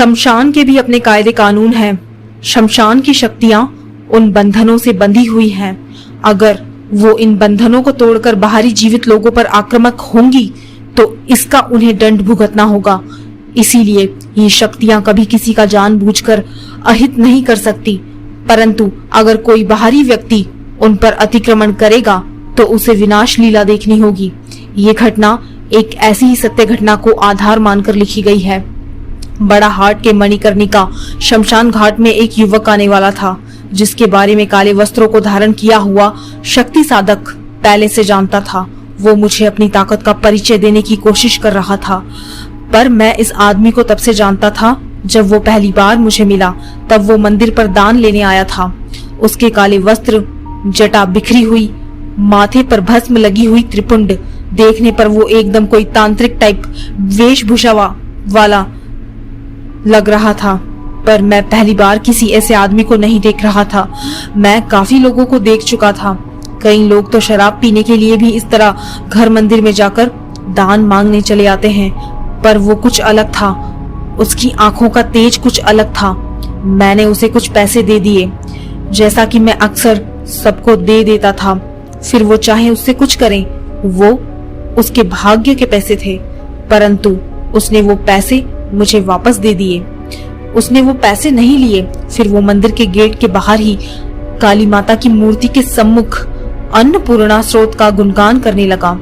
शमशान के भी अपने कायदे कानून हैं। शमशान की शक्तियां उन बंधनों से बंधी हुई हैं। अगर वो इन बंधनों को तोड़कर बाहरी जीवित लोगों पर आक्रामक होंगी तो इसका उन्हें दंड भुगतना होगा। इसीलिए ये शक्तियां कभी किसी का जानबूझकर अहित नहीं कर सकती, परंतु अगर कोई बाहरी व्यक्ति उन पर अतिक्रमण करेगा तो उसे विनाश लीला देखनी होगी। ये घटना एक ऐसी ही सत्य घटना को आधार मानकर लिखी गई है। बड़ा हाट के मणिकर्णिका शमशान घाट में एक युवक आने वाला था, जिसके बारे में काले वस्त्रों को धारण किया हुआ शक्ति साधक पहले से जानता था। वो मुझे अपनी ताकत का परिचय देने की कोशिश कर रहा था, पर मैं इस आदमी को तब से जानता था जब वो पहली बार मुझे मिला। तब वो मंदिर पर दान लेने आया था। उसके काले वस्त्र, जटा बिखरी हुई, माथे पर भस्म लगी हुई त्रिपुंड देखने पर वो एकदम कोई तांत्रिक टाइप वेशभूषा वाला लग रहा था। पर मैं पहली बार किसी ऐसे आदमी को नहीं देख रहा था। मैं काफी लोगों को देख चुका था। कई लोग तो शराब पीने के लिए भी इस तरह घर मंदिर में जाकर दान मांगने चले आते हैं, पर वो कुछ अलग था। उसकी आंखों का तेज कुछ अलग था। मैंने उसे कुछ पैसे दे दिए, जैसा कि मैं अक्सर सबको दे देता था। फिर वो चाहे उससे कुछ करें, वो उसके भाग्य के पैसे थे, परंतु उसने वो पैसे मुझे वापस दे दिए। उसने वो पैसे नहीं लिए। फिर वो मंदिर के गेट के बाहर ही काली माता की मूर्ति के सम्मुख अन्नपूर्णा स्रोत का गुणगान करने लगा।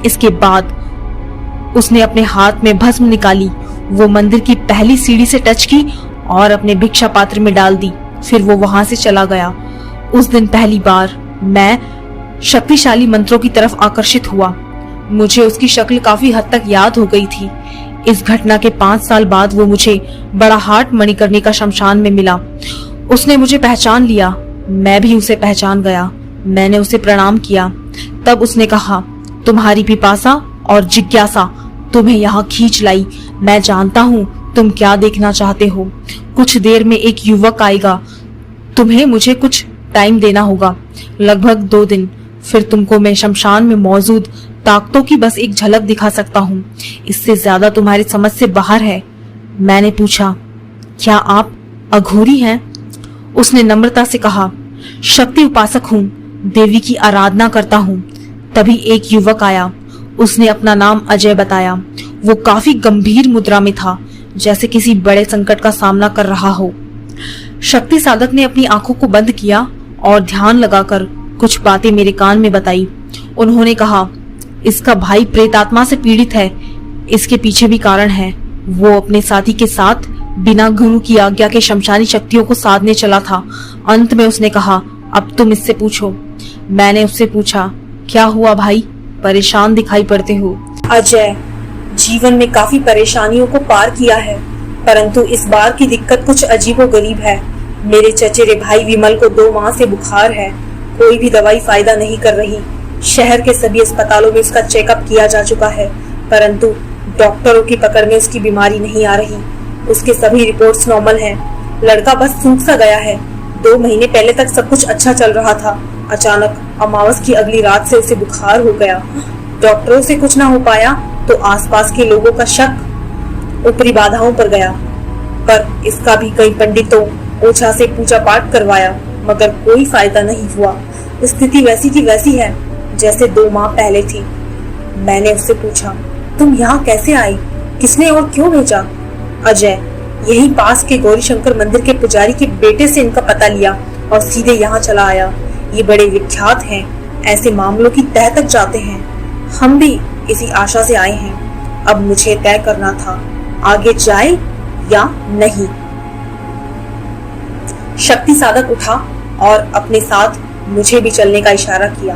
इसके बाद उसने अपने हाथ में भस्म निकाली, वो मंदिर की पहली सीढ़ी से टच की और अपने भिक्षा पात्र में डाल दी। फिर वो वहां से चला गया। उस दिन पहली बार मैं शक्तिशाली मंत्रों की तरफ आकर्षित हुआ। मुझे उसकी शक्ल काफी हद तक याद हो गई थी। इस घटना के 5 साल बाद वो मुझे बड़ा हाट मणिकर्णिका शमशान में मिला। उसने मुझे पहचान लिया, मैं भी उसे पहचान गया। मैंने उसे प्रणाम किया। तब उसने कहा, तुम्हारी पिपासा और जिज्ञासा तुम्हें यहाँ खींच लाई। मैं जानता हूँ तुम क्या देखना चाहते हो। कुछ देर में एक युवक आएगा, तुम्हें मुझे कुछ टाइम देना होगा, लगभग 2 दिन। फिर तुमको मैं शमशान में मौजूद ताकतों की बस एक झलक दिखा सकता हूँ। इससे ज्यादा तुम्हारी समझ से बाहर है। मैंने पूछा, क्या आप अघोरी हैं? उसने नम्रता से कहा, शक्ति उपासक हूँ, देवी की आराधना करता हूँ। तभी एक युवक आया। उसने अपना नाम अजय बताया। वो काफी गंभीर मुद्रा में था, जैसे किसी बड़े संकट का सामना कर रहा हो। शक्ति साधक ने अपनी आंखों को बंद किया और ध्यान लगाकर कुछ बातें मेरे कान में बताई। उन्होंने कहा, इसका भाई प्रेतात्मा से पीड़ित है। इसके पीछे भी कारण है। वो अपने साथी के साथ बिना गुरु की आज्ञा के शमशानी शक्तियों को साधने चला था। अंत में उसने कहा, अब तुम इससे पूछो। मैंने उससे पूछा, क्या हुआ भाई, परेशान दिखाई पड़ते हो? अजय, जीवन में काफी परेशानियों को पार किया है, परंतु इस बार की दिक्कत कुछ अजीबोगरीब है। मेरे चचेरे भाई विमल को 2 माह से बुखार है। कोई भी दवाई फायदा नहीं कर रही। शहर के सभी अस्पतालों में उसका चेकअप किया जा चुका है, परंतु डॉक्टरों की पकड़ में उसकी बीमारी नहीं आ रही। उसके सभी रिपोर्ट्स नॉर्मल हैं। लड़का बस सूख सा गया है। 2 महीने पहले तक सब कुछ अच्छा चल रहा था। अचानक अमावस की अगली रात से उसे बुखार हो गया। डॉक्टरों से कुछ ना हो पाया तो आसपास के लोगों का शक ऊपरी बाधाओं पर गया, पर इसका भी कई पंडितों ओझा से पूजा पाठ करवाया, मगर कोई फायदा नहीं हुआ। स्थिति वैसी की वैसी है जैसे 2 माह पहले थी। मैंने उससे पूछा, तुम यहाँ कैसे आई? किसने और क्यों भेजा? अजय, यही पास के गौरी शंकर मंदिर के पुजारी के बेटे से इनका पता लिया और सीधे यहाँ चला आया। ये बड़े विख्यात हैं, ऐसे मामलों की तह तक जाते हैं। हम भी इसी आशा से आए हैं। अब मुझे तय करना था, आगे जाए या नहीं। शक्ति साधक उठा और अपने साथ मुझे भी चलने का इशारा किया।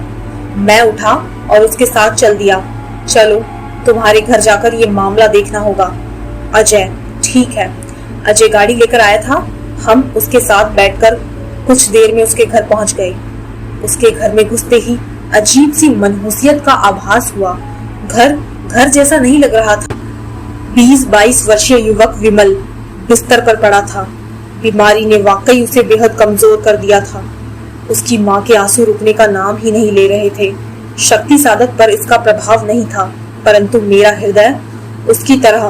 मैं उठा और उसके साथ चल दिया। चलो, तुम्हारे घर जाकर ये मामला देखना होगा। अजय, ठीक है। अजय गाड़ी लेकर आया था। हम उसके साथ बैठकर कुछ देर में उसके घर पहुंच गए। उसके घर में घुसते ही अजीब सी मनहूसियत का आभास हुआ। घर जैसा नहीं लग रहा था। 20-22 वर्षीय युवक विमल बिस्तर पर पड़ा था। बीमारी ने वाकई उसे बेहद कमजोर कर दिया था। उसकी माँ के आंसू रुकने का नाम ही नहीं ले रहे थे। शक्ति साधक पर इसका प्रभाव नहीं था, परंतु मेरा हृदय उसकी तरह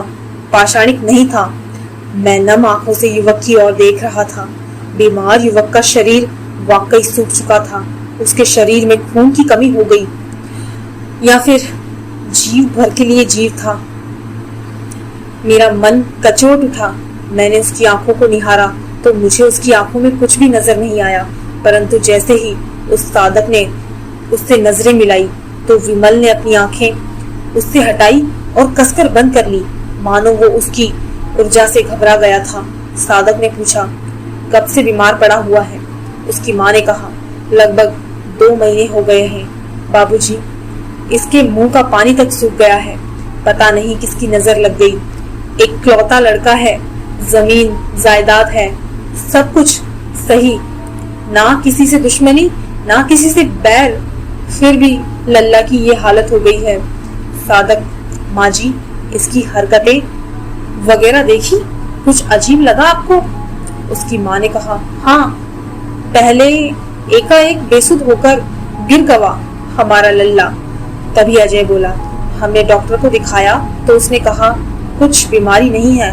पाषाणिक नहीं था। मैं नम आंखों से युवक की ओर देख रहा था। बीमार युवक का शरीर वाकई सूख चुका था। उसके शरीर में खून की कमी हो गई या फिर जीव भर के लिए जीव था। मेरा मन कचोट उठा। मैंने उसकी आंखों को निहारा तो मुझे उसकी आंखों में कुछ भी नजर नहीं आया, परंतु जैसे ही उस साधक ने उससे नजरें मिलाई तो विमल ने अपनी आंखें उससे हटाई और कसकर बंद कर ली, मानो वो उसकी ऊर्जा से घबरा गया था। साधक ने पूछा, कब से बीमार पड़ा हुआ है? उसकी माँ ने कहा, लगभग 2 महीने हो गए हैं बाबूजी। इसके मुंह का पानी तक सूख गया है। पता नहीं किसकी नजर लग गई। एक लौता लड़का है, जमीन जायदाद है, सब कुछ सही, ना किसी से दुश्मनी ना किसी से बैर, फिर भी लल्ला की ये हालत हो गई है। साधक, माँ जी, इसकी हरकतें वगैरह देखी, कुछ अजीब लगा आपको? उसकी माँ ने कहा, हाँ, पहले एकाएक बेसुध होकर गिर गया हमारा लल्ला। तभी अजय बोला, हमने डॉक्टर को दिखाया तो उसने कहा कुछ बीमारी नहीं है।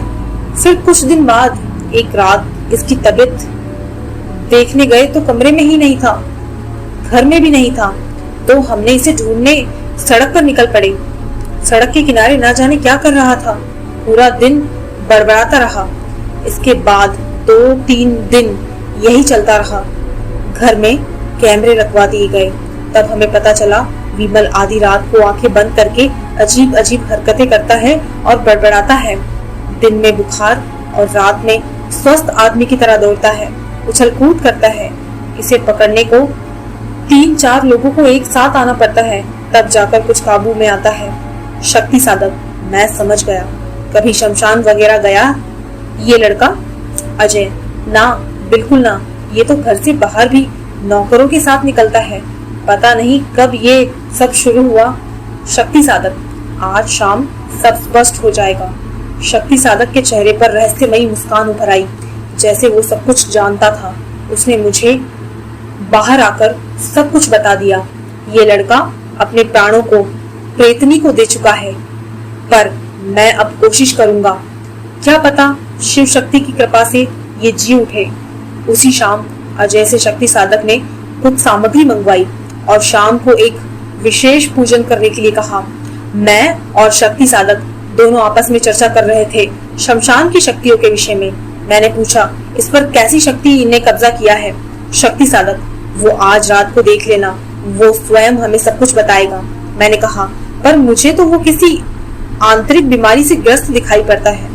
फिर कुछ दिन बाद एक रात इसकी तबीयत देखने गए तो कमरे में ही नहीं था, घर में भी नहीं था, तो हमने इसे ढूंढने सड़क पर निकल पड़े। सड़क के किनारे ना जाने क्या कर रहा था, पूरा दिन बड़बड़ाता रहा। इसके बाद 2-3 दिन यही चलता रहा। घर में कैमरे रखवा दिए गए। तब हमें पता चला विमल आधी रात को आंखें बंद करके अजीब अजीब हरकतें करता है और बड़बड़ाता है। दिन में बुखार और रात में स्वस्थ आदमी की तरह दौड़ता है, उछल कूद करता है। इसे पकड़ने को 3-4 लोगों को एक साथ आना पड़ता है, तब जाकर कुछ काबू में आता है। शक्ति साधक, मैं समझ गया। कभी शमशान वगैरह गया ये लड़का? अजय, ना, बिल्कुल ना। ये तो घर से बाहर भी नौकरों के साथ निकलता है। पता नहीं कब ये सब शुरू हुआ। शक्ति साधक, आज शाम सब स्पष्ट हो जाएगा। शक्ति साधक के चेहरे पर रहस्यमयी मुस्कान उभर आई, जैसे वो सब कुछ जानता था। उसने मुझे बाहर आकर सब कुछ बता दिया। ये लड़का अपने प्राणों को प्रेतनी को दे चुका है, पर मैं अब कोशिश करूंगा, क्या पता शिव शक्ति की कृपा से ये जी उठे। उसी शाम अजय से शक्ति साधक ने कुछ सामग्री मंगवाई और शाम को एक विशेष पूजन करने के लिए कहा। मैं और शक्ति साधक दोनों आपस में चर्चा कर रहे थे शमशान की शक्तियों के विषय में। मैंने पूछा, इस पर कैसी शक्ति ने कब्जा किया है? शक्ति साधक, वो आज रात को देख लेना, वो स्वयं हमें सब कुछ बताएगा। मैंने कहा, पर मुझे तो वो किसी आंतरिक बीमारी से ग्रस्त दिखाई पड़ता है,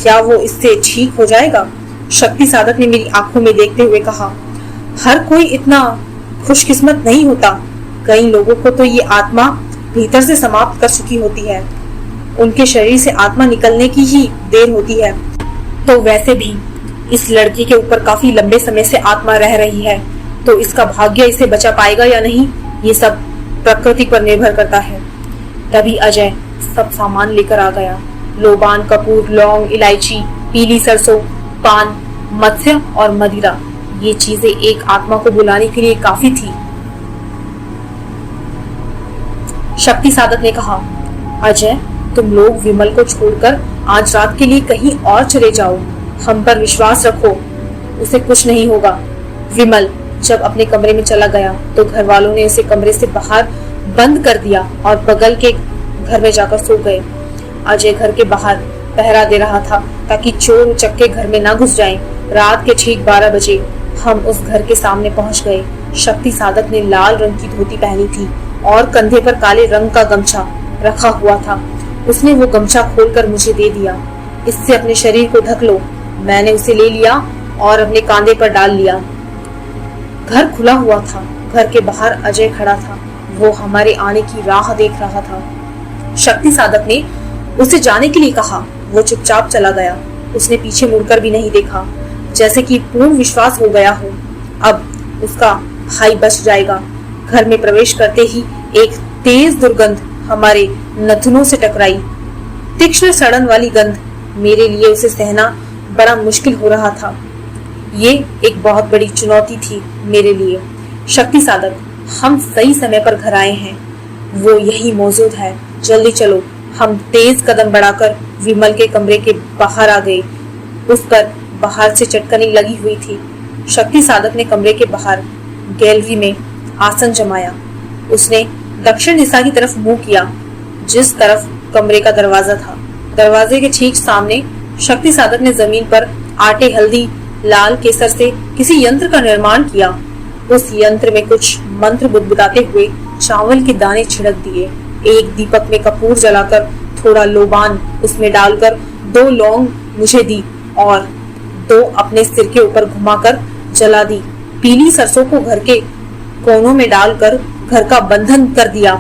क्या वो इससे ठीक हो जाएगा? शक्ति साधक ने मेरी आंखों में देखते हुए कहा, हर कोई इतना खुशकिस्मत नहीं होता। कई लोगों को तो ये आत्मा भीतर से समाप्त कर चुकी होती है, उनके शरीर से आत्मा निकलने की ही देर होती है। तो वैसे भी इस लड़की के ऊपर काफी लंबे समय से आत्मा रह रही है, तो इसका भाग्य इसे बचा पाएगा या नहीं, ये सब प्रकृति पर निर्भर करता है। तभी अजय सब सामान लेकर आ गया। लोबान, कपूर, लौंग, इलायची, पीली सरसों, पान, मत्स्य और मदिरा। ये चीजें एक आत्मा को बुलाने के लिए काफी थी। शक्ति साधक ने कहा, अजय, तुम लोग विमल को छोड़कर आज रात के लिए कहीं और चले जाओ। हम पर विश्वास रखो, उसे कुछ नहीं होगा। विमल जब अपने कमरे में चला गया तो घर वालों ने उसे कमरे से बाहर बंद कर दिया और बगल के घर में जाकर सो गए। अजय घर के बाहर पहरा दे रहा था ताकि चोर उचक्के घर में ना घुस जाएं। रात के ठीक 12 बजे हम उस घर के सामने पहुंच गए। शक्ति साधक ने लाल रंग की धोती पहनी थी और कंधे पर काले रंग का गमछा रखा हुआ था। उसने वो गमछा खोलकर मुझे दे दिया। इससे अपने शरीर को ढक लो। मैंने उसे ले लिया और अपने कांधे पर डाल लिया। घर खुला हुआ था। घर के बाहर अजय खड़ा था। वो हमारे आने की राह देख रहा था। शक्ति साधक ने उसे जाने के लिए कहा। वो चुपचाप चला गया। उसने पीछे मुड़कर भी नहीं देखा, जैसे कि पूर्ण विश्वास हो गया हो अब उसका भाई बच जाएगा। घर में प्रवेश करते ही एक तेज दुर्गंध हमारे नथुनों से टकराई। तीक्ष्ण सड़न वाली गंध। मेरे लिए उसे सहना बड़ा मुश्किल हो रहा था। ये एक बहुत बड़ी चुनौती थी मेरे लिए। शक्ति साधक, हम सही समय पर घर आए हैं। वो यही मौजूद है। जल्दी चलो। हम तेज कदम बढ़ाकर विमल के कमरे के बाहर आ गए। उस पर बाहर से चटकनी लगी हुई थी। शक्ति साधक ने कमरे के बाहर गैलरी में आसन जमाया। उसने दक्षिण दिशा की तरफ मुंह किया, जिस तरफ कमरे का दरवाजा था। दरवाजे के ठीक सामने शक्ति साधक ने जमीन पर आटे, हल्दी, लाल केसर से किसी यंत्र का निर्माण किया। उस यंत्र में कुछ मंत्र बुदबुदाते हुए चावल के दाने छिड़क दिए। एक दीपक में कपूर जलाकर थोड़ा लोबान उसमें डालकर 2 लौंग मुझे दी और 2 अपने सिर के ऊपर घुमाकर जला दी। पीली सरसों को घर के कोनों में डालकर घर का बंधन कर दिया।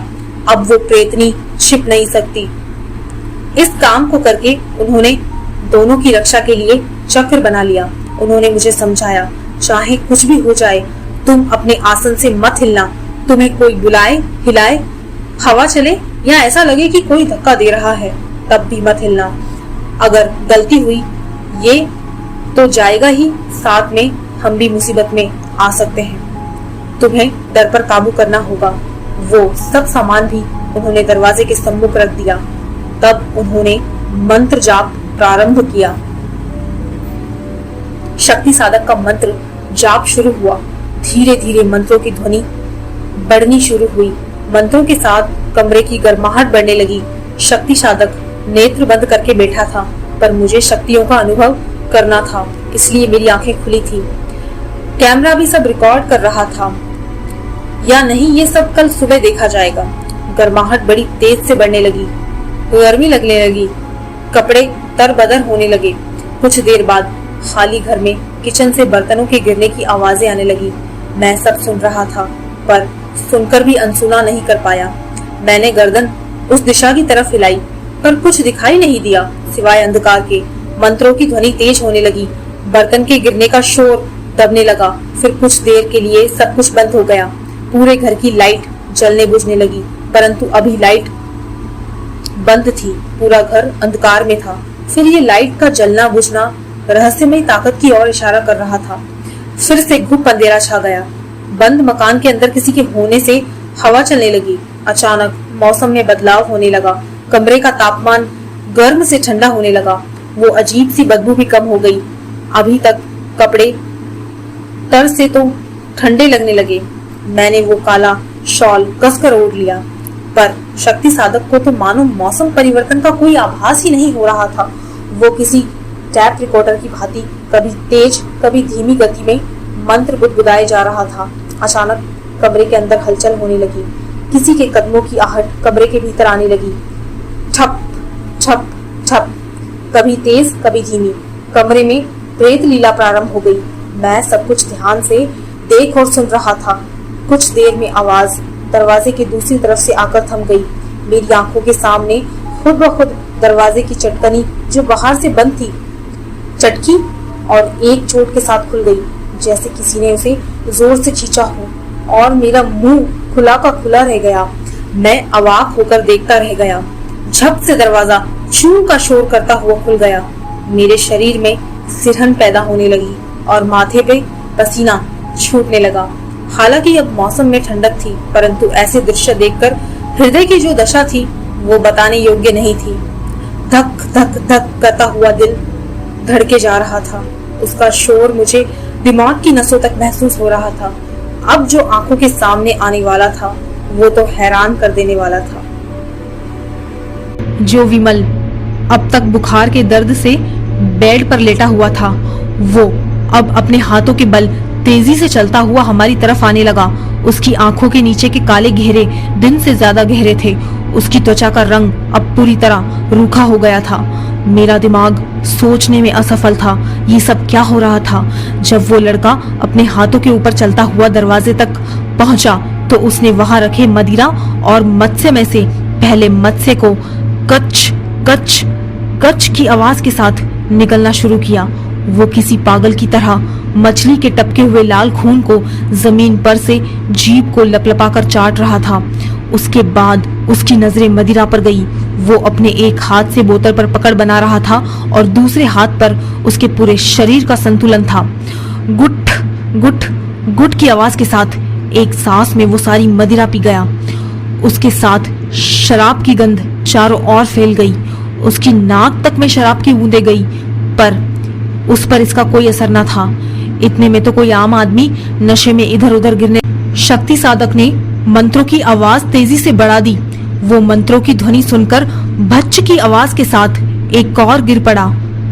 अब वो प्रेतनी छिप नहीं सकती। इस काम को करके उन्होंने दोनों की रक्षा के लिए चक्र बना लिया। उन्होंने मुझे समझाया, चाहे कुछ भी हो जाए, तुम अपने आसन से मत हिलना। तुम्हें कोई बुलाए, हिलाए, हवा चले या ऐसा लगे कि कोई धक्का दे रहा है, तब भी मत हिलना। अगर गलती हुई ये तो जाएगा ही, साथ में हम भी मुसीबत में आ सकते हैं। तुम्हें डर पर काबू करना होगा। वो सब सामान भी उन्होंने दरवाजे के सम्मुख रख दिया। तब उन्होंने मंत्र जाप प्रारंभ किया। शक्ति साधक का मंत्र जाप शुरू हुआ। धीरे धीरे मंत्रों की ध्वनि बढ़नी शुरू हुई। मंत्रों के साथ कमरे की गर्माहट बढ़ने लगी। शक्ति साधक नेत्र बंद करके बैठा था, पर मुझे शक्तियों का अनुभव करना था, इसलिए मेरी आंखें खुली थी। कैमरा भी सब रिकॉर्ड कर रहा था या नहीं, ये सब कल सुबह देखा जाएगा। गर्माहट बड़ी तेज से बढ़ने लगी, गर्मी लगने लगी, कपड़े तरबदर होने लगे। कुछ देर बाद खाली घर में किचन से बर्तनों के गिरने की आवाजें आने लगी। मैं सब सुन रहा था, पर सुनकर भी अनसुना नहीं कर पाया। मैंने गर्दन उस दिशा की तरफ हिलाई, पर कुछ दिखाई नहीं दिया सिवाय अंधकार के। मंत्रों की ध्वनि तेज होने लगी, बर्तन के गिरने का शोर दबने लगा। फिर कुछ देर के लिए सब कुछ बंद हो गया। पूरे घर की लाइट जलने बुझने लगी, परंतु अभी लाइट बंद थी। पूरा घर अंधकार में था। फिर ये लाइट का जलना बुझना रहस्यमय ताकत की ओर इशारा कर रहा था। फिर से घुप अंधेरा छा गया। बंद मकान के अंदर किसी के होने से हवा चलने लगी। अचानक मौसम में बदलाव होने लगा। कमरे का तापमान गर्म से ठंडा होने लगा। वो अजीब सी बदबू भी कम हो गई। अभी तक कपड़े तर से तो ठंडे लगने लगे। मैंने वो काला शॉल कसकर ओढ़ लिया, पर शक्ति साधक को तो मानो मौसम परिवर्तन का कोई आभास ही नहीं हो रहा था। वो किसी टैप रिकॉर्डर की भांति कभी तेज कभी धीमी गति में मंत्र बुदबुदाए जा रहा था। अचानक कमरे के अंदर हलचल होने लगी। किसी के कदमों की आहट कमरे के भीतर आने लगी। ठप ठप ठप, कभी तेज कभी धीमी। कमरे में प्रेत लीला प्रारंभ हो गई। मैं सब कुछ ध्यान से देख और सुन रहा था। कुछ देर में आवाज दरवाजे की दूसरी तरफ से आकर थम गई। मेरी आंखों के सामने खुद ब खुद दरवाजे की चटकनी जो बाहर से बंद थी चटकी और एक चोट के साथ खुल गई, जैसे किसी ने उसे जोर से खींचा हो, और मेरा मुंह खुला का खुला रह गया। मैं अवाक होकर देखता रह गया। झप से दरवाजा चू का शोर करता हुआ खुल गया। मेरे शरीर में सिरहन पैदा होने लगी और माथे पे पसीना छूटने लगा। हालांकि अब मौसम में ठंडक थी, परंतु ऐसे दृश्य देखकर हृदय की जो दशा थी वो बताने योग्य नहीं थी। धक धक धक करता हुआ दिल धड़के जा रहा था। उसका शोर मुझे दिमाग की नसों तक महसूस हो रहा था। अब जो आंखों के सामने आने वाला था वो तो हैरान कर देने वाला था। जो विमल अब तक बुखार के दर्द से बेड पर लेटा हुआ था, वो अब अपने हाथों के बल तेजी से चलता हुआ हमारी तरफ आने लगा। उसकी आंखों के नीचे के काले घेरे दिन से ज्यादा गहरे थे। उसकी त्वचा का रंग अब पूरी तरह रूखा हो गया था। मेरा दिमाग सोचने में असफल था। ये सब क्या हो रहा था? जब वो लड़का अपने हाथों के ऊपर चलता हुआ दरवाजे तक पहुंचा, तो उसने वहां रखे मदिरा और मत्स्य में से पहले मत्स्य को कच कच कच की आवाज के साथ निकलना शुरू किया। वो किसी पागल की तरह मछली के टपके हुए लाल खून को जमीन पर से जीभ को लपलपाकर चाट रहा था। उसके बाद उसकी नजरें मदिरा पर गई। वो अपने एक हाथ से बोतल पर पकड़ बना रहा था और दूसरे हाथ पर उसके पूरे शरीर का संतुलन था। गुट गुट गुट की आवाज के साथ एक सांस में वो सारी मदिरा पी गया। उसके साथ शराब की गंध चारों ओर फैल गई। उसकी नाक तक में शराब की बूंदें गई, पर उस पर इसका कोई असर न था। इतने में तो कोई आम आदमी नशे में इधर उधर गिरने। शक्ति साधक ने मंत्रों की आवाज तेजी से बढ़ा दी। वो मंत्रों की ध्वनि सुनकर भच्च की आवाज के साथ एक और गिर पड़ा।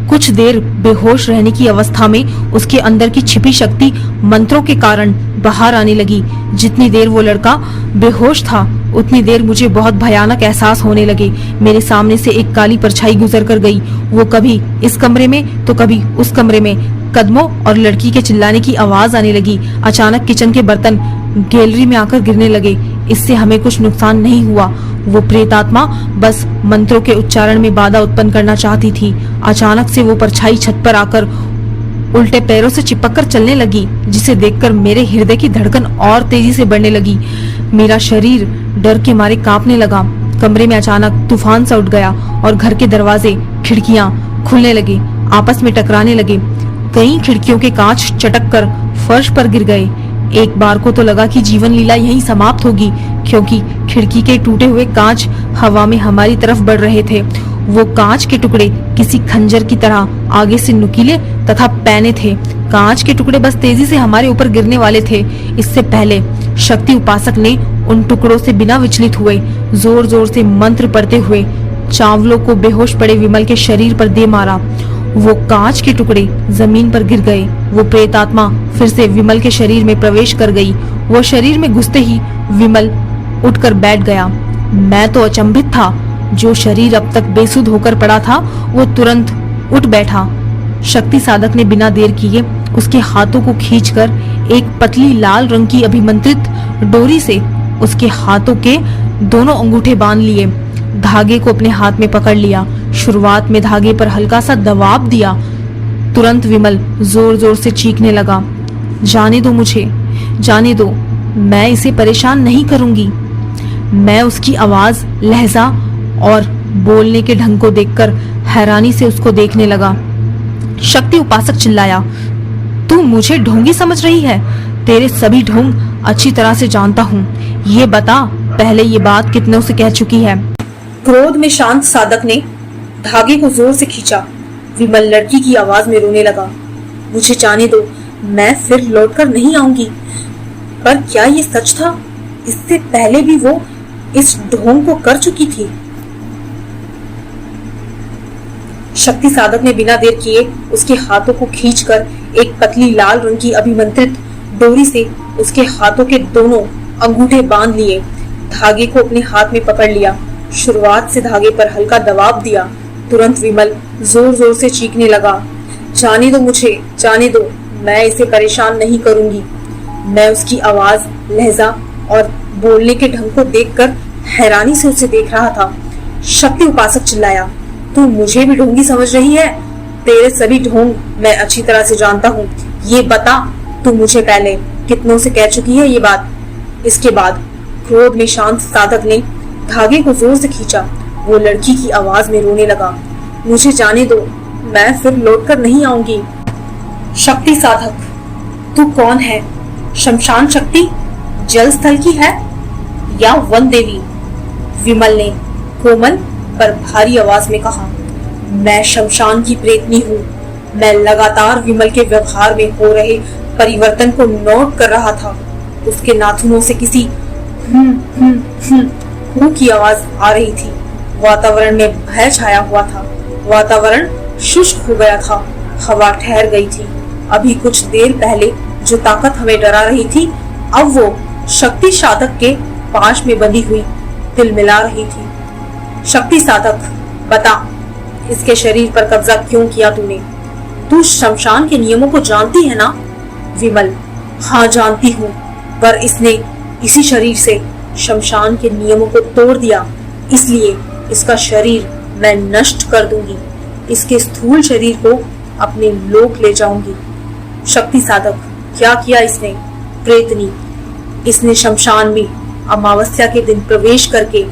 कुछ देर बेहोश रहने की अवस्था में उसके अंदर की छिपी शक्ति मंत्रों के कारण बाहर आने लगी। जितनी देर वो लड़का बेहोश था उतनी देर मुझे बहुत भयानक एहसास होने लगे। मेरे सामने से एक काली परछाई गुजर कर गई। वो कभी इस कमरे में तो कभी उस कमरे में। कदमों और लड़की के चिल्लाने की आवाज आने लगी। अचानक किचन के बर्तन गैलरी में आकर गिरने लगे। इससे हमें कुछ नुकसान नहीं हुआ। वो प्रेतात्मा बस मंत्रों के उच्चारण में बाधा उत्पन्न करना चाहती थी। अचानक से वो परछाई छत पर आकर उल्टे पैरों से चिपककर चलने लगी, जिसे देखकर मेरे हृदय की धड़कन और तेजी से बढ़ने लगी। मेरा शरीर डर के मारे कांपने लगा। कमरे में अचानक तूफान सा उठ गया और घर के दरवाजे खिड़कियां खुलने लगे, आपस में टकराने लगे। कई खिड़कियों के कांच चटक कर फर्श पर गिर गए। एक बार को तो लगा कि जीवन लीला यहीं समाप्त होगी, क्योंकि खिड़की के टूटे हुए कांच हवा में हमारी तरफ बढ़ रहे थे। वो कांच के टुकड़े किसी खंजर की तरह आगे से नुकीले तथा पैने थे। कांच के टुकड़े बस तेजी से हमारे ऊपर गिरने वाले थे। इससे पहले शक्ति उपासक ने उन टुकड़ों से बिना विचलित हुए जोर जोर से मंत्र पढ़ते हुए चावलों को बेहोश पड़े विमल के शरीर पर दे मारा। वो कांच के टुकड़े जमीन पर गिर गए। वो प्रेतात्मा फिर से विमल के शरीर में प्रवेश कर गई। वो शरीर में घुसते ही विमल उठकर बैठ गया। मैं तो अचंभित था। जो शरीर अब तक बेसुध होकर पड़ा था वो तुरंत उठ बैठा। शक्ति साधक ने बिना देर किए उसके हाथों को खींचकर एक पतली लाल रंग की अभिमंत्रित डोरी से उसके हाथों के दोनों अंगूठे बांध लिए। धागे को अपने हाथ में पकड़ लिया। शुरुआत में धागे पर हल्का सा दबाव दिया। तुरंत विमल जोर जोर से चीखने लगा, जाने दो मुझे, जाने दो, मैं इसे परेशान नहीं करूंगी। मैं उसकी आवाज, लहजा और बोलने के ढंग को देखकर हैरानी से उसको देखने लगा। शक्ति उपासक चिल्लाया, तू मुझे ढोंगी समझ रही है? तेरे सभी ढोंग अच्छी तरह से जानता हूँ। ये बता, पहले ये बात कितनों से कह चुकी है? क्रोध में शांत साधक ने धागे को जोर से खींचा। विमल लड़की की आवाज में रोने लगा, मुझे जाने दो, मैं फिर लौटकर नहीं आऊंगी। पर क्या ये सच था? इससे पहले भी वो इस ढोंग को कर चुकी थी। शक्ति साधक ने बिना देर किए उसके हाथों को खींचकर एक पतली लाल रंग की अभिमंत्रित डोरी से उसके हाथों के दोनों अंगूठे बांध लिए। धागे को अपने हाथ में पकड़ लिया। शुरुआत से धागे पर हल्का दबाव दिया। तुरंत विमल जोर जोर से चीखने लगा, जाने दो मुझे, जाने दो, मैं इसे परेशान नहीं करूंगी। मैं उसकी आवाज, लहजा और बोलने के ढंग को देखकर हैरानी से उसे देख रहा था। शक्ति उपासक चिल्लाया, तू मुझे भी ढोंगी समझ रही है? तेरे सभी ढोंग मैं अच्छी तरह से जानता हूँ। ये बता, तू मुझे पहले कितनों से कह चुकी है ये बात? इसके बाद क्रोध में शांत साधक ने धागे को जोर से खींचा। वो लड़की की आवाज में रोने लगा, मुझे जाने दो, मैं फिर लौटकर नहीं आऊंगी। शक्ति साधक, तू कौन है? शमशान शक्ति, जल स्थल की है या वन देवी? विमल ने कोमल पर भारी आवाज में कहा, मैं शमशान की प्रेतनी हूँ। मैं लगातार विमल के व्यवहार में हो रहे परिवर्तन को नोट कर रहा था। उसके नाखूनों से किसी की आवाज आ रही थी। वातावरण में भय छाया हुआ था। वातावरण शुष्क हो गया था। हवा ठहर गई थी। अभी कुछ देर पहले जो ताकत हमें डरा रही थी, अब वो शक्ति साधक के पाश में बंधी हुई तिलमिला रही थी। शक्ति साधक, बता, इसके शरीर पर कब्जा क्यों किया तूने? तू शमशान के नियमों को जानती है ना? विमल, हाँ जानती हूँ, पर इसने इसी शरीर से शमशान के नियमों को तोड़ दिया, इसलिए इसका शरीर मैं नष्ट कर दूंगी। इसके स्थूल शरीर को अपने लोक ले जाऊंगी। शक्ति साधक, क्या किया इसने? प्रेतनी, इसने शमशान में अमावस्या के दिन प्रवेश करके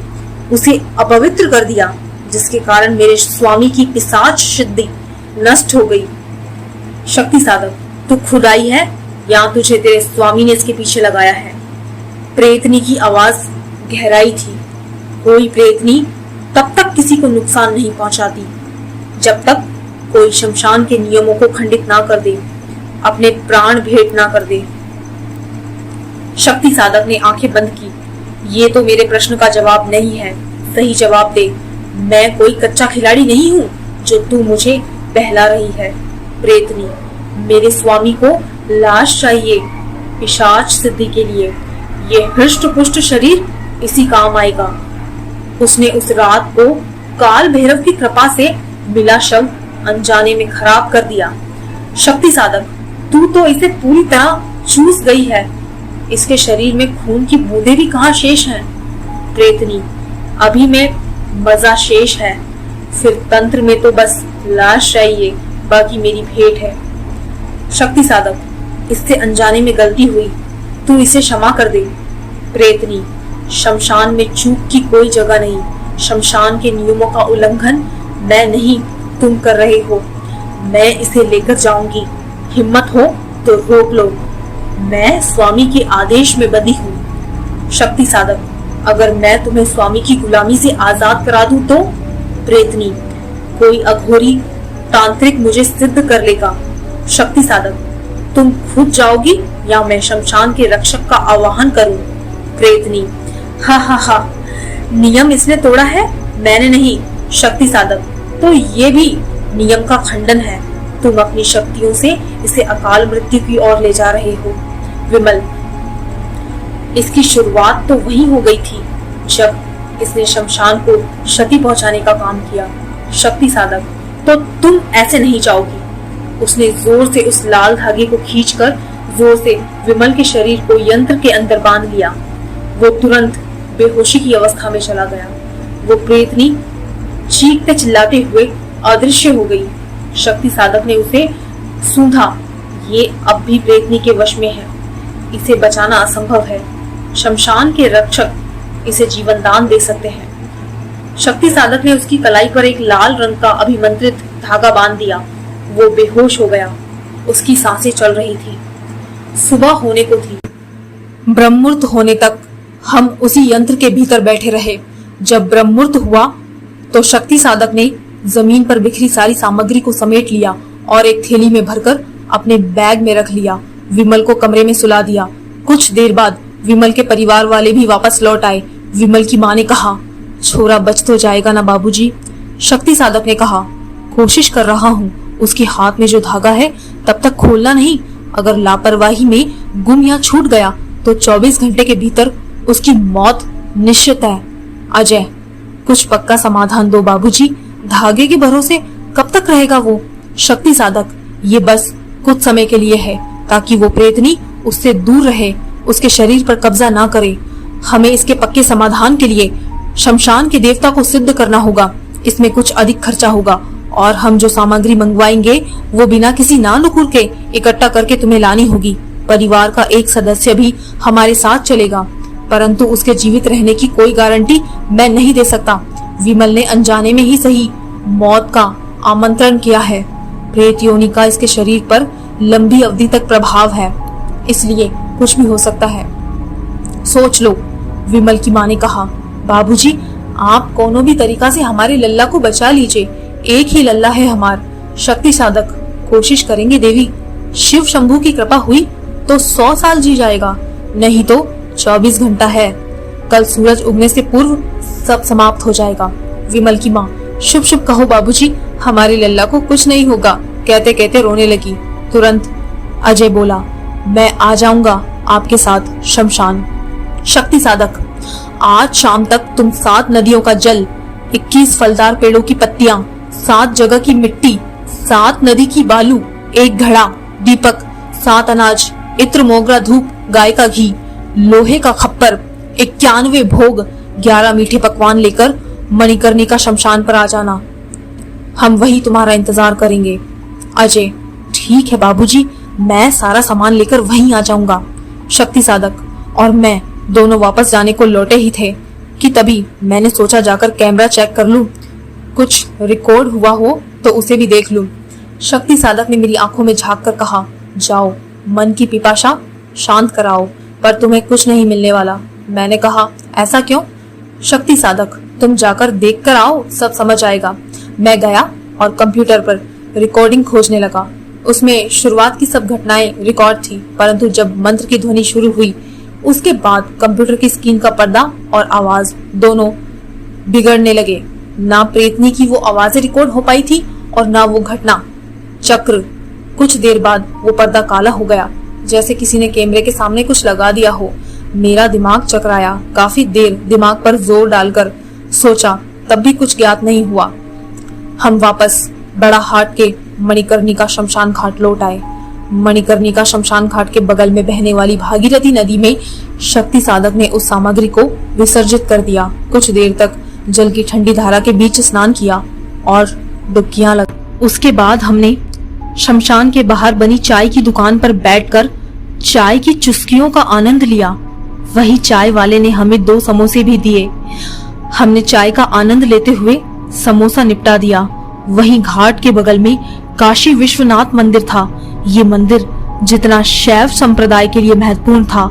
उसे अपवित्र कर दिया, जिसके कारण मेरे स्वामी की पिशाच सिद्धि नष्ट हो गई। शक्ति साधक, तू खुद आई है या तुझे तेरे स्वामी ने इसके पीछे लगाया है? प्रेतनी की आवाज गहराई थी। कोई प्रेतनी तब तक किसी को नुकसान नहीं पहुंचाती जब तक कोई शमशान के नियमों को खंडित ना कर दे, अपने प्राण भेंट ना कर दे। शक्ति साधक ने आंखें बंद की। ये तो मेरे प्रश्न का जवाब नहीं है, सही जवाब दे। मैं कोई कच्चा खिलाड़ी नहीं हूँ जो तू मुझे बहला रही है। प्रेतनी, मेरे स्वामी को लाश चाहिए पिशाच सिद्धि के लिए। ये हृष्ट पुष्ट शरीर इसी काम आएगा। उसने उस रात को काल भैरव की कृपा से मिला शव अनजाने में खराब कर दिया। शक्ति साधक, तू तो इसे पूरी तरह चूस गई है। इसके शरीर में खून की बूंदें भी कहाँ शेष हैं? प्रेतनी, अभी में मजा शेष है, फिर तंत्र में तो बस लाश चाहिए, बाकी मेरी भेंट है। शक्ति साधक, इससे अनजाने में गलती हुई, तू इसे क्षमा कर दे। प्रेतनी, शमशान में चूक की कोई जगह नहीं। शमशान के नियमों का उल्लंघन मैं नहीं, तुम कर रहे हो। मैं इसे लेकर जाऊंगी, हिम्मत हो तो रोक लो। मैं स्वामी के आदेश में बंधी हूँ। शक्ति साधक, अगर मैं तुम्हें स्वामी की गुलामी से आजाद करा दूं तो? प्रेतनी, कोई अघोरी तांत्रिक मुझे सिद्ध कर लेगा। शक्ति साधक, तुम खुद जाओगी या मैं शमशान के रक्षक का आवाहन करूं? प्रेतनी, हा हा हा, नियम इसने तोड़ा है, मैंने नहीं। शक्ति साधक, तो ये भी नियम का खंडन है। तुम अपनी शक्तियों से इसे अकाल मृत्यु की ओर ले जा रहे हो। विमल, इसकी शुरुआत तो वही हो गई थी जब इसने शमशान को क्षति पहुंचाने का काम किया। शक्ति साधक, तो तुम ऐसे नहीं जाओगी। उसने जोर से उस लाल धागे को खींचकर जोर से विमल के शरीर को यंत्र के अंदर बांध लिया। वो तुरंत बेहोशी की अवस्था में चला गया। वो प्रेतनी चीखते चिल्लाते हुए अदृश्य हो गई। शक्ति साधक ने उसे सूंघा। ये अब भी प्रेतनी के वश में है, इसे बचाना असंभव है। शमशान के रक्षक इसे जीवन दान दे सकते हैं। शक्ति साधक ने उसकी कलाई पर एक लाल रंग का अभिमंत्रित धागा बांध दिया। वो बेहोश हो गया। उसकी सांसें चल रही थी। सुबह होने को थी। ब्रह्ममुहूर्त होने तक हम उसी यंत्र के भीतर बैठे रहे। जब ब्रह्ममुहूर्त हुआ तो शक्ति साधक ने जमीन पर बिखरी सारी सामग्री को समेट लिया और एक थैली में भरकर अपने बैग में रख लिया। विमल को कमरे में सुला दिया। कुछ देर बाद विमल के परिवार वाले भी वापस लौट आए। विमल की माँ ने कहा, छोरा बच तो जाएगा ना बाबूजी? शक्ति साधक ने कहा, कोशिश कर रहा हूँ। उसके हाथ में जो धागा है तब तक खोलना नहीं। अगर लापरवाही में गुम या छूट गया तो 24 घंटे के भीतर उसकी मौत निश्चित है। अजय, कुछ पक्का समाधान दो बाबूजी। धागे के भरोसे कब तक रहेगा वो? शक्ति साधक, ये बस कुछ समय के लिए है ताकि वो प्रेतनी उससे दूर रहे, उसके शरीर पर कब्जा ना करे। हमें इसके पक्के समाधान के लिए शमशान के देवता को सिद्ध करना होगा। इसमें कुछ अधिक खर्चा होगा और हम जो सामग्री मंगवाएंगे वो बिना किसी नानुकुर के इकट्ठा करके तुम्हें लानी होगी। परिवार का एक सदस्य भी हमारे साथ चलेगा, परंतु उसके जीवित रहने की कोई गारंटी मैं नहीं दे सकता। विमल ने अनजाने में ही सही मौत का आमंत्रण किया है। प्रेत योनि का इसके शरीर पर लंबी अवधि तक प्रभाव है, इसलिए कुछ भी हो सकता है। सोच लो, विमल की माँ ने कहा। बाबूजी, आप कोनो भी तरीका से हमारे लल्ला को बचा लीजिए। एक ही लल्ला है हमार। शक्ति साधक, कोशिश करेंगे देवी। शिव शंभू की कृपा हुई तो 100 साल जी जाएगा, नहीं तो 24 घंटा है। कल सूरज उगने से पूर्व सब समाप्त हो जाएगा। विमल की माँ, शुभ शुभ कहो बाबूजी, हमारे लल्ला को कुछ नहीं होगा। कहते कहते रोने लगी। तुरंत अजय बोला, मैं आ जाऊंगा आपके साथ शमशान। शक्ति साधक, आज शाम तक तुम 7 नदियों का जल, 21 फलदार पेड़ों की पत्तियां, 7 जगह की मिट्टी, 7 नदी की बालू, 1 घड़ा, दीपक, 7 अनाज, इत्र, मोगरा, धूप, गाय का घी, लोहे का खप्पर, 91 भोग, 11 मीठे पकवान लेकर मणिकर्णिका शमशान पर आ जाना। हम वही तुम्हारा इंतजार करेंगे। अजय, ठीक है बाबूजी, मैं सारा सामान लेकर वहीं आ जाऊंगा। शक्ति साधक और मैं दोनों वापस जाने को लौटे ही थे कि तभी मैंने सोचा जाकर कैमरा चेक कर लूं, कुछ रिकॉर्ड हुआ हो तो उसे भी देख लूं। शक्ति साधक ने मेरी आंखों में झांक कर कहा, जाओ, मन की पिपाशा शांत कराओ, पर तुम्हें कुछ नहीं मिलने वाला। मैंने कहा, ऐसा क्यों? शक्ति साधक, तुम जाकर देख कर आओ, सब समझ आएगा। मैं गया और कंप्यूटर पर रिकॉर्डिंग खोजने लगा। उसमें शुरुआत की सब घटनाएं रिकॉर्ड थी, परंतु जब मंत्र की ध्वनि शुरू हुई उसके बाद कंप्यूटर की स्क्रीन का पर्दा और आवाज दोनों बिगड़ने लगे। ना प्रेतनी की वो आवाजें रिकॉर्ड हो पाई थी और ना वो घटना चक्र। कुछ देर बाद वो पर्दा काला हो गया, जैसे किसी ने कैमरे के सामने कुछ लगा दिया हो। मेरा दिमाग चकराया। काफी देर दिमाग पर जोर डालकर सोचा, तब भी कुछ ज्ञात नहीं हुआ। हम वापस बड़ा हाट के मणिकर्णिका शमशान घाट लौट आए। मणिकर्णिका शमशान घाट के बगल में बहने वाली भागीरथी नदी में शक्ति साधक ने उस सामग्री को विसर्जित कर दिया। कुछ देर तक जल की ठंडी धारा के बीच स्नान किया और डुबकियां लगा। उसके बाद हमने शमशान के बाहर बनी चाय की दुकान पर बैठकर चाय की चुस्कियों का आनंद लिया। वही चाय वाले ने हमें 2 समोसे भी दिए। हमने चाय का आनंद लेते हुए समोसा निपटा दिया। वहीं घाट के बगल में काशी विश्वनाथ मंदिर था। ये मंदिर जितना शैव संप्रदाय के लिए महत्वपूर्ण था,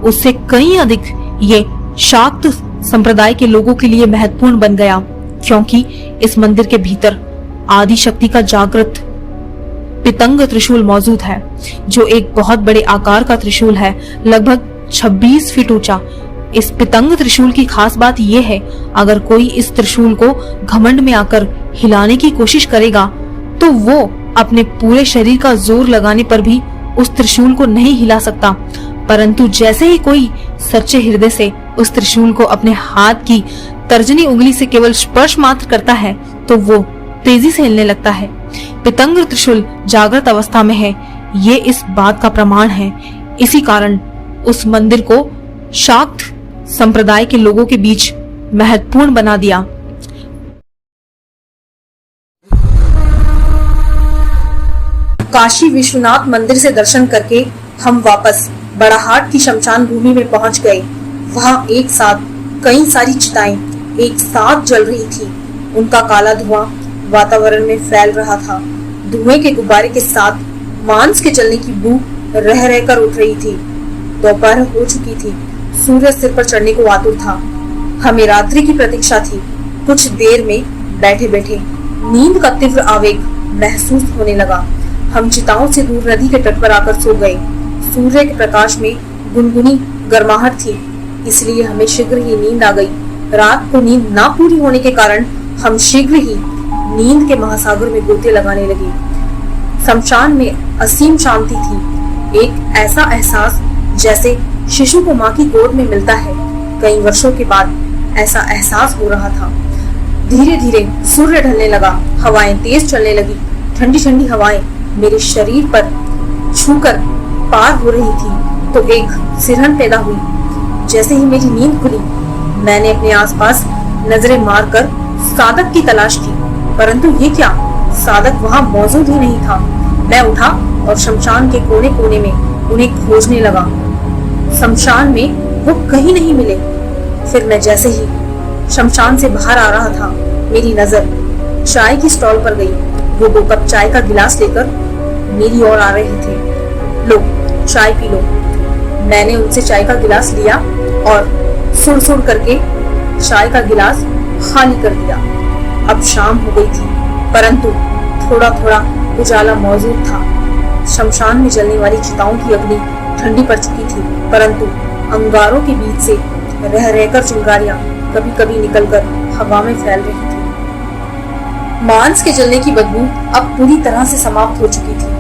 उससे कहीं अधिक ये शाक्त संप्रदाय के लोगों के लिए महत्वपूर्ण बन गया, क्योंकि इस मंदिर के भीतर आदि शक्ति का जागृत पितंग त्रिशूल मौजूद है, जो एक बहुत बड़े आकार का त्रिशूल है, लगभग 26 फीट ऊंचा। इस पितंग त्रिशूल की खास बात यह है, अगर कोई इस त्रिशूल को घमंड में आकर हिलाने की कोशिश करेगा तो वो अपने पूरे शरीर का जोर लगाने पर भी उस त्रिशूल को नहीं हिला सकता। परंतु जैसे ही कोई सच्चे हृदय से उस त्रिशूल को अपने हाथ की तर्जनी उंगली से केवल स्पर्श मात्र करता है तो वो तेजी से हिलने लगता है। पितंग त्रिशूल जागृत अवस्था में है, ये इस बात का प्रमाण है। इसी कारण उस मंदिर को शाक्त संप्रदाय के लोगों के बीच महत्वपूर्ण बना दिया। काशी विश्वनाथ मंदिर से दर्शन करके हम वापस बड़ाहाट की शमशान भूमि में पहुंच गए। वहां एक साथ कई सारी चिताएं एक साथ जल रही थी। उनका काला धुआं वातावरण में फैल रहा था। धुएं के गुब्बारे के साथ मांस के जलने की बू रह रहकर उठ रही थी। दोपहर हो चुकी थी। सूर्य सिर पर चढ़ने को आतुर था। हमें रात्रि की प्रतीक्षा थी। कुछ देर में बैठे बैठे नींद का तीव्र आवेग महसूस होने लगा। हम चिताओं से दूर नदी के तट पर आकर सो गए। सूर्य के प्रकाश में गुनगुनी गर्माहट थी, इसलिए हमें शीघ्र ही नींद आ गई। रात को नींद ना पूरी होने के कारण हम शीघ्र ही नींद के महासागर में गोते लगाने लगे। शमशान में असीम शांति थी। एक ऐसा एहसास जैसे शिशु को माँ की गोद में मिलता है। कई वर्षों के बाद ऐसा एहसास हो रहा था। धीरे धीरे सूर्य ढलने लगा। हवाएं तेज चलने लगी। ठंडी ठंडी हवाएं मेरे शरीर पर छूकर पार हो रही थी तो एक सिरहन पैदा हुई। जैसे ही मेरी नींद खुली, मैंने अपने आसपास नजरें मारकर साधक की तलाश की, परंतु ये क्या, साधक वहां मौजूद ही नहीं था। मैं उठा और शमशान के कोने कोने में उन्हें खोजने लगा। शमशान में वो कहीं नहीं मिले। फिर मैं जैसे ही शमशान से बाहर आ रहा था, मेरी नजर चाय की स्टॉल पर गई। वो 2 कप चाय का गिलास लेकर मेरी ओर आ रहे थे। लो, चाय पी लो। मैंने उनसे चाय का गिलास लिया और सुड़ सुड़ करके चाय का गिलास खाली कर दिया। अब शाम हो गई थी, परंतु थोड़ा थोड़ा उजाला मौजूद था। शमशान में जलने वाली चिताओं की अग्नि ठंडी पड़ चुकी थी, परंतु अंगारों के बीच से रह रहकर चिंगारियां कभी कभी निकलकर हवा में फैल रही थी। मांस के जलने की बदबू अब पूरी तरह से समाप्त हो चुकी थी।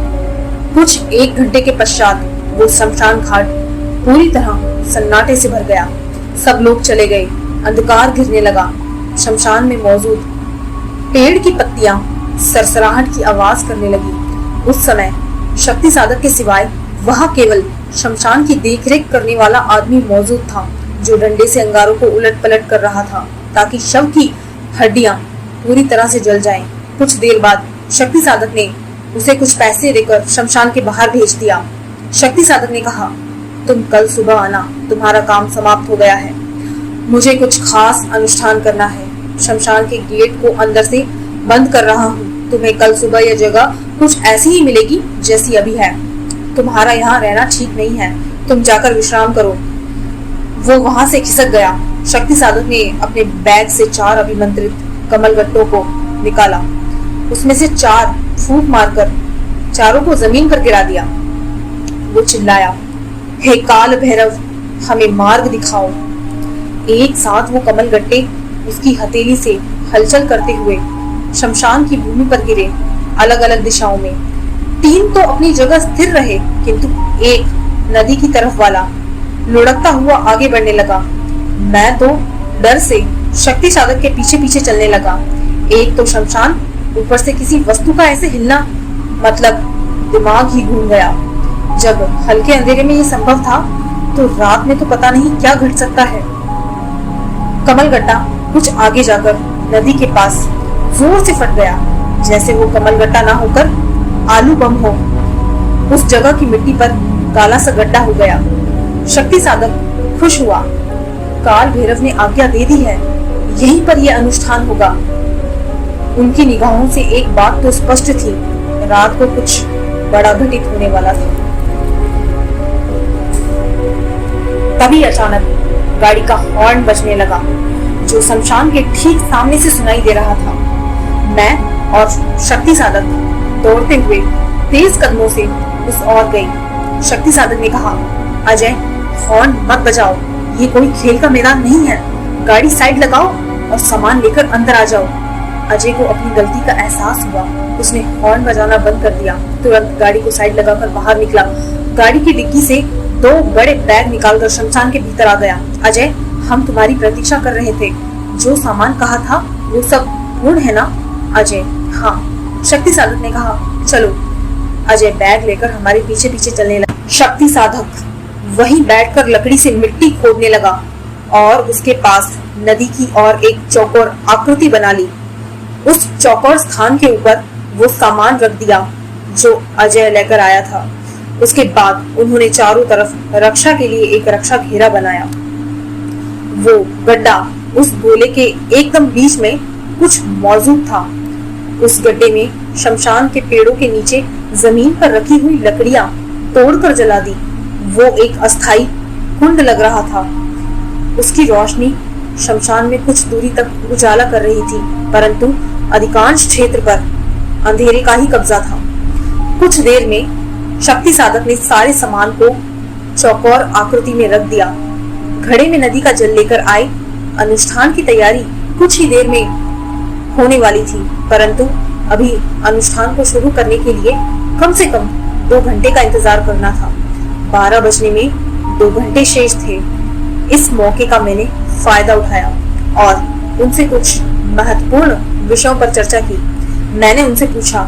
कुछ 1 घंटे के पश्चात वो शमशान घाट पूरी तरह सन्नाटे से भर गया। सब लोग चले गए। अंधकार घिरने लगा। शमशान में मौजूद पेड़ की पत्तियां सरसराहट की आवाज करने लगी। उस समय शक्ति साधक के सिवाय वहां केवल शमशान की देखरेख करने वाला आदमी मौजूद था, जो डंडे से अंगारों को उलट पलट कर रहा था ताकि शव की हड्डियां पूरी तरह से जल जाएं। कुछ देर बाद शक्ति साधक ने उसे कुछ पैसे देकर शमशान के बाहर भेज दिया। शक्ति साधक ने कहा, तुम कल सुबह आना, तुम्हारा काम समाप्त हो गया है। मुझे कुछ खास अनुष्ठान करना है। शमशान के गेट को अंदर से बंद कर रहा हूँ। तुम्हें कल सुबह यह जगह कुछ ऐसी ही मिलेगी जैसी अभी है। तुम्हारा यहाँ रहना ठीक नहीं है। तुम जाकर विश्राम करो। वो वहां से खिसक गया। शक्ति साधक ने अपने बैग से 4 अभिमंत्रित कमलगट्टों को निकाला। उसमें से 4 फूंक मारकर चारों को जमीन पर गिरा दिया। वो चिल्लाया, हे काल भैरव, हमें मार्ग दिखाओ। एक साथ वो कमल गट्टे उसकी हथेली से हलचल करते हुए शमशान की भूमि पर गिरे, अलग अलग दिशाओं में। 3 तो अपनी जगह स्थिर रहे, किंतु एक नदी की तरफ वाला लुढ़कता हुआ आगे बढ़ने लगा। मैं तो डर से शक्ति साधक के पीछे पीछे चलने लगा। एक तो शमशान, ऊपर से किसी वस्तु का ऐसे हिलना, मतलब दिमाग ही घूम गया। जब हल्के अंधेरे में ये संभव था तो रात में तो पता नहीं क्या घट सकता है। कमलगट्टा कुछ आगे जाकर नदी के पास जोर से फट गया, जैसे वो कमलगट्टा ना होकर आलू बम हो। उस जगह की मिट्टी पर काला सा गड्ढा हो गया। शक्ति साधक खुश हुआ। काल भैरव ने आज्ञा दे दी है, यहीं पर यह अनुष्ठान होगा। उनकी निगाहों से एक बात तो स्पष्ट थी, रात को कुछ बड़ा घटित होने वाला था। तभी अचानक गाड़ी का हॉर्न बजने लगा, जो शमशान के ठीक सामने से सुनाई दे रहा था। मैं और शक्ति साधक दौड़ते हुए तेज कदमों से उस ओर गई। शक्ति साधक ने कहा, अजय, हॉर्न मत बजाओ, ये कोई खेल का मैदान नहीं है। गाड़ी साइड लगाओ और सामान लेकर अंदर आ जाओ। अजय को अपनी गलती का एहसास हुआ। उसने हॉर्न बजाना बंद कर दिया। तुरंत गाड़ी को साइड लगाकर बाहर निकला। गाड़ी की डिक्की से 2 बड़े बैग निकालकर शमशान के भीतर आ गया। अजय, हम तुम्हारी प्रतीक्षा कर रहे थे। जो सामान कहा था वो सब पूर्ण है ना? अजय, हाँ। शक्ति साधक ने कहा, चलो। अजय बैग लेकर हमारे पीछे पीछे चलने लगा। शक्ति साधक वहीं बैठकर लकड़ी से मिट्टी खोदने लगा और उसके पास नदी की ओर एक चौकोर आकृति बना ली। उस चौकोर स्थान के ऊपर वो सामान रख दिया जो अजय लेकर आया था। उसके बाद उन्होंने चारों तरफ रक्षा के लिए एक रक्षा घेरा बनाया। वो गड्ढा उस गोले के एकदम बीच में कुछ मौजूद था। उस गड्ढे में शमशान के पेड़ों के नीचे जमीन पर रखी हुई लकड़ियां तोड़कर जला दी। वो एक अस्थाई कुंड लग रहा था। उसकी रोशनी शमशान में कुछ दूरी तक उजाला कर रही थी, परंतु अधिकांश क्षेत्र पर अंधेरे का ही कब्जा था। कुछ देर में शक्ति साधक ने सारे सामान को चौकोर आकृति में रख दिया। घड़े में नदी का जल लेकर आए। अनुष्ठान की तैयारी कुछ ही देर में होने वाली थी, परंतु अभी अनुष्ठान को शुरू करने के लिए कम से कम 2 घंटे का इंतजार करना था। 12 बजने में 2 घंटे शेष थे। इस मौके का मैंने फायदा उठाया और उनसे कुछ महत्वपूर्ण विषयों पर चर्चा की। मैंने उनसे पूछा,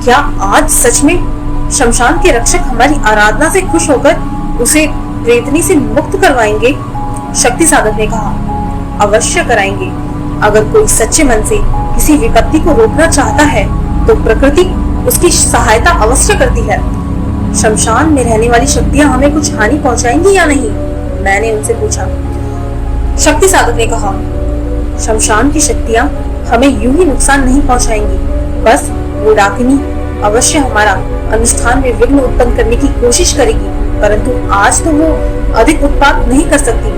क्या आज सच में शमशान के रक्षक हमारी आराधना से खुश होकर उसे प्रेतनी से मुक्त करवाएंगे? शक्ति साधक ने कहा, अवश्य कराएंगे। अगर कोई सच्चे मन से किसी विपत्ति को रोकना चाहता है तो प्रकृति उसकी सहायता अवश्य करती है। शमशान में रहने वाली शक्तियां हमें कुछ हानि पहुंचाएंगी या नहीं? मैंने उनसे पूछा। शक्ति साधक ने कहा, शमशान की शक्तियां हमें यूं ही नुकसान नहीं पहुंचाएंगी, बस वो डाकिनी अवश्य हमारा अनुष्ठान में विघ्न उत्पन्न करने की कोशिश करेगी, परंतु आज तो वो अधिक उत्पात नहीं कर सकती,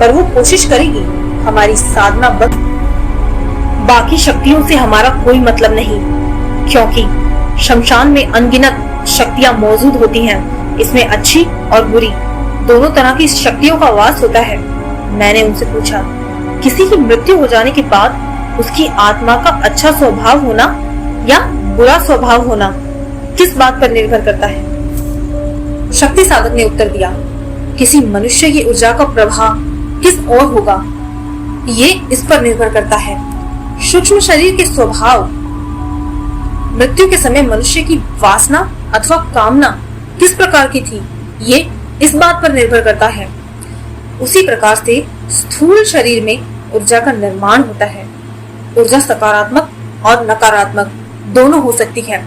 पर वो कोशिश करेगी। हमारी साधना बंद, बाकी शक्तियों से हमारा कोई मतलब नहीं, क्योंकि शमशान में अनगिनत शक्तियां मौजूद होती हैं। इसमें अच्छी और बुरी दोनों तरह की शक्तियों का वास होता है। मैंने उनसे पूछा, किसी की मृत्यु हो जाने के बाद उसकी आत्मा का अच्छा स्वभाव होना या बुरा स्वभाव होना किस बात पर निर्भर करता है? शक्ति साधक ने उत्तर दिया, किसी मनुष्य की ऊर्जा का प्रभाव किस ओर होगा, ये इस पर निर्भर करता है। सूक्ष्म शरीर के स्वभाव, मृत्यु के समय मनुष्य की वासना अथवा कामना किस प्रकार की थी, ये इस बात पर निर्भर करता है। उसी प्रकार से स्थूल शरीर में ऊर्जा का निर्माण होता है। ऊर्जा सकारात्मक और नकारात्मक दोनों हो सकती है।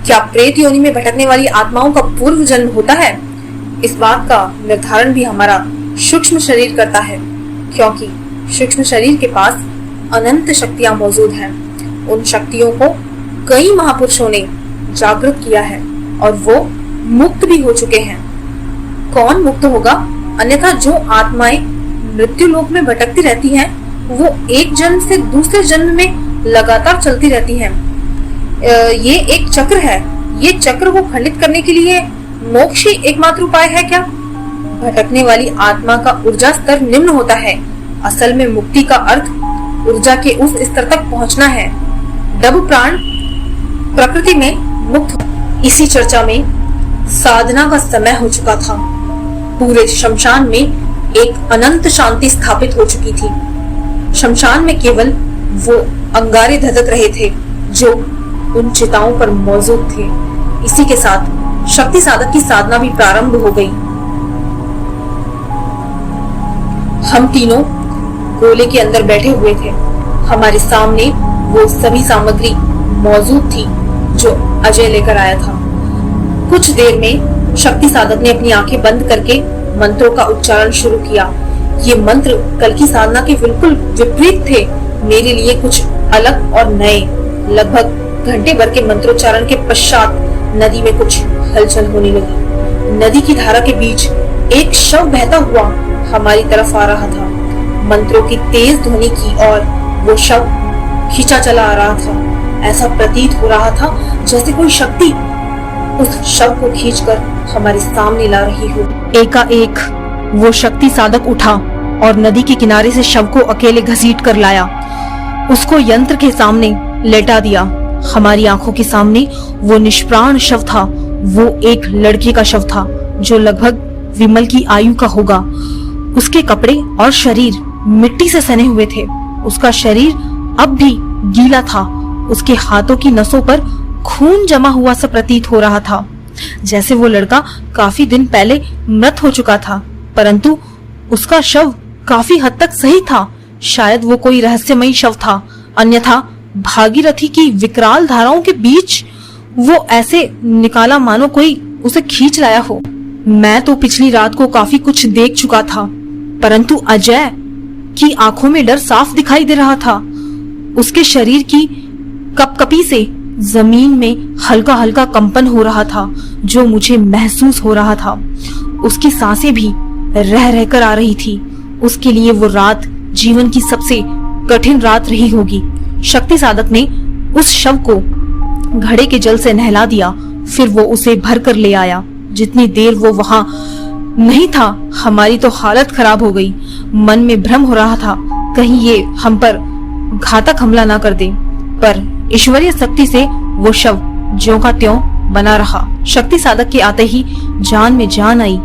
क्या प्रेत योनि में भटकने वाली आत्माओं का पूर्व जन्म होता है? इस बात का निर्धारण भी हमारा सूक्ष्म शरीर करता है, क्योंकि सूक्ष्म शरीर के पास अनंत शक्तियां मौजूद हैं। उन शक्तियों को कई महापुरुषों ने जागृत किया है और वो मुक्त भी हो चुके हैं। कौन मुक्त होगा? अन्यथा जो आत्माएं मृत्यु लोक में भटकती रहती हैं, वो एक जन्म से दूसरे जन्म में लगातार चलती रहती हैं। ये एक चक्र है। ये चक्र को खंडित करने के लिए मोक्ष ही एकमात्र उपाय है क्या? भटकने वाली आत्मा का ऊर्जा स्तर निम्न होता है। असल में मुक्ति का अर्थ ऊर्जा के उस स्तर तक पहुंचना है। डब प्राण प्रकृति में मुक्त हो। इसी चर्चा में साधना का समय हो चुका था। पूरे शमशान में एक अनंत शांति स्थापित हो चुकी थी। शमशान में केवल वो अंगारे धधक रहे थे जो उन चिताओं पर मौजूद थे। इसी के साथ शक्ति साधक की साधना भी प्रारंभ हो गई। हम तीनों गोले के अंदर बैठे हुए थे। हमारे सामने वो सभी सामग्री मौजूद थी जो अजय लेकर आया था। कुछ देर में शक्ति साधक ने अपनी आंखें बंद करके मंत्रों का उच्चारण शुरू किया। ये मंत्र कल की साधना के बिल्कुल विपरीत थे, मेरे लिए कुछ अलग और नए। लगभग घंटे भर के मंत्रोच्चारण के पश्चात नदी में कुछ हलचल होने लगी। नदी की धारा के बीच एक शव बहता हुआ हमारी तरफ आ रहा था। मंत्रों की तेज ध्वनि की और वो शव खींचा चला आ रहा था। ऐसा प्रतीत हो रहा था जैसे कोई शक्ति उस शव को खींचकर हमारे सामने ला रही हो। एकाएक वो शक्ति साधक उठा और नदी के किनारे से शव को अकेले घसीट कर लाया। उसको यंत्र के सामने लेटा दिया। हमारी आंखों के सामने वो निष्प्राण शव था। वो एक लड़के का शव था जो लगभग विमल की आयु का होगा। उसके कपड़े और शरीर मिट्टी से सने हुए थे। उसका शरीर अब भी गीला था। उसके हाथों की नसों पर खून जमा हुआ सा प्रतीत हो रहा था, जैसे वो लड़का काफी दिन पहले मृत हो चुका था। परंतु उसका शव काफी हद तक सही था। शायद वो कोई रहस्यमयी शव था, अन्यथा भागीरथी की विकराल धाराओं के बीच वो ऐसे निकाला मानो कोई उसे खींच लाया हो। मैं तो पिछली रात को काफी कुछ देख चुका था, परंतु अजय की आंखों में डर साफ दिखाई दे रहा था। उसके शरीर की कपकपी से जमीन में हल्का हल्का कंपन हो रहा था जो मुझे महसूस हो रहा था। उसकी सांसें भी रह रहकर आ रही थी। उसके लिए वो रात जीवन की सबसे कठिन रात रही होगी। शक्ति साधक ने उस शव को घड़े के जल से नहला दिया। फिर वो उसे भर कर ले आया। जितनी देर वो वहां नहीं था, हमारी तो हालत खराब हो गई। मन में भ्रम हो रहा था कहीं ये हम पर घातक हमला ना कर दे, पर ईश्वरीय शक्ति से वो शव ज्यों का त्यों बना रहा। शक्ति साधक के आते ही जान में जान आई।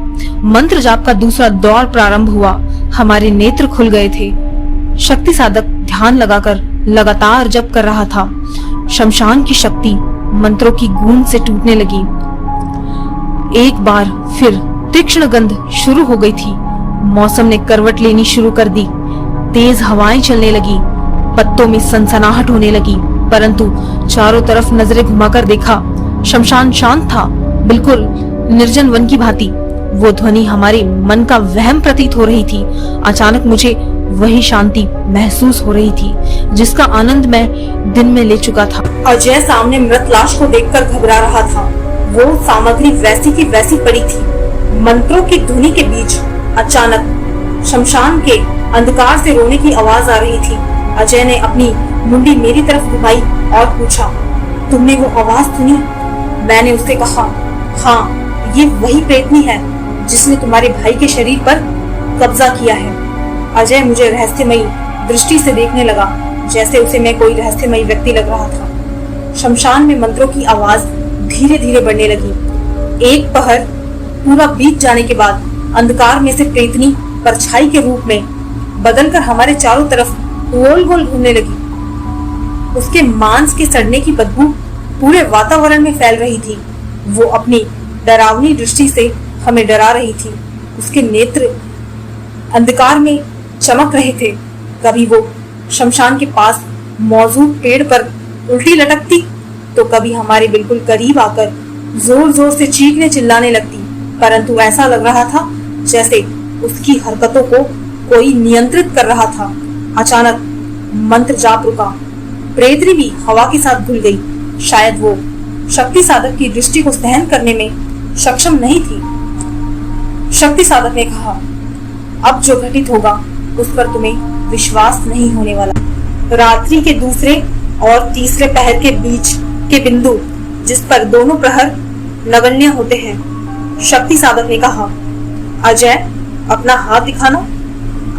मंत्र जाप का दूसरा दौर प्रारंभ हुआ। हमारे नेत्र खुल गए थे। शक्ति साधक ध्यान लगाकर लगातार जप कर रहा था। शमशान की शक्ति मंत्रों की गूंज से टूटने लगी। एक बार फिर तीक्ष्ण गंध शुरू हो गई थी। मौसम ने करवट लेनी शुरू कर दी। तेज हवाएं चलने लगी। पत्तों में सनसनाहट होने लगी। परंतु चारों तरफ नजरें घुमाकर देखा, शमशान शांत था, बिल्कुल निर्जन वन की भांति। वो ध्वनि हमारे मन का वहम प्रतीत हो रही थी। अचानक मुझे वही शांति महसूस हो रही थी जिसका आनंद मैं दिन में ले चुका था। अजय सामने मृत लाश को देखकर घबरा रहा था। वो सामग्री वैसी की वैसी पड़ी थी। मंत्रों की ध्वनि के बीच अचानक शमशान के अंधकार से रोने की आवाज आ रही थी। अजय ने अपनी मुंडी मेरी तरफ घुमाई और पूछा, तुमने वो आवाज सुनी? मैंने उससे कहा, हाँ, ये वही प्रेतनी है जिसने तुम्हारे भाई के शरीर पर कब्जा किया है। अजय मुझे रहस्यमयी दृष्टि से देखने लगा, जैसे उसे मैं कोई रहस्यमयी व्यक्ति लग रहा था। शमशान में मंत्रों की आवाज धीरे धीरे बढ़ने लगी। एक पहर पूरा बीत जाने के बाद अंधकार में से प्रेतनी परछाई के रूप में बदलकर हमारे चारों तरफ गोल गोल घूमने लगी। उसके मांस के सड़ने की बदबू पूरे वातावरण में फैल रही थी। वो अपनी डरावनी दृष्टि से हमें डरा रही थी। उसके नेत्र अंधकार में चमक रहे थे। कभी वो शमशान के पास मौजूद पेड़ पर उल्टी लटकती तो कभी हमारे बिल्कुल करीब आकर जोर जोर से चीखने चिल्लाने लगती। परंतु ऐसा लग रहा था जैसे उसकी हरकतों को कोई नियंत्रित कर रहा था। अचानक मंत्र जाप रुका। प्रेतनी भी हवा के साथ घुल गई। शायद वो शक्ति साधक की दृष्टि को सहन करने में सक्षम नहीं थी। शक्ति साधक ने कहा, अब जो घटित होगा उस पर तुम्हें विश्वास नहीं होने वाला। रात्रि के दूसरे और तीसरे पहर के बीच के बिंदु जिस पर दोनों प्रहर नगण्य होते हैं। शक्ति साधक ने कहा, अजय अपना हाथ दिखाना।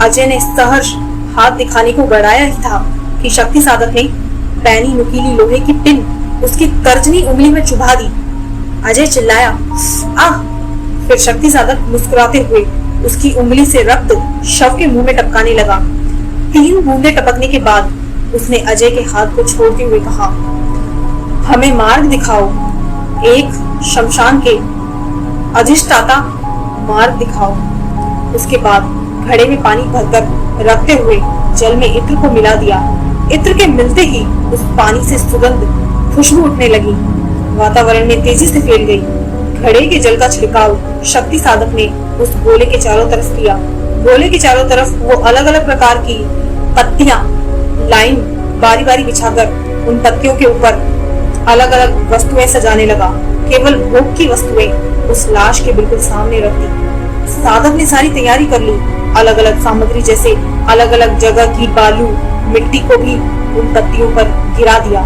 अजय ने सहर्ष हाथ दिखाने को बढ़ाया ही था कि शक्ति साधक ने पैनी नुकीली लोहे की पिन उसकी तर्जनी उंगली में चुभा दी। अजय चिल्लाया, आह! फिर शक्ति साधक मुस्कुराते हुए उसकी उंगली से रक्त शव के मुंह में टपकाने लगा। 3 बूंदे टपकने के बाद उसने अजय के हाथ को छोड़ते हुए कहा, हमें मार्ग दिखाओ, एक शमशान के अधिष्ठाता मार्ग दिखाओ। उसके बाद घड़े में पानी भरकर रखते हुए जल में इत्र को मिला दिया। इत्र के मिलते ही उस पानी से सुगंध खुशबू उठने लगी, वातावरण में तेजी से फैल गई। घड़े के जल का छिड़काव शक्ति साधक ने उस गोले के चारों तरफ किया। गोले के चारों तरफ वो अलग अलग प्रकार की पत्तियां लाइन बारी बारी बिछाकर उन पत्तियों के ऊपर अलग अलग वस्तुएं सजाने लगा। केवल भोग की वस्तुएं उस लाश के बिल्कुल सामने रख दी। साधक ने सारी तैयारी कर ली। अलग अलग सामग्री जैसे अलग अलग जगह की बालू मिट्टी को भी उन पत्तियों पर गिरा दिया।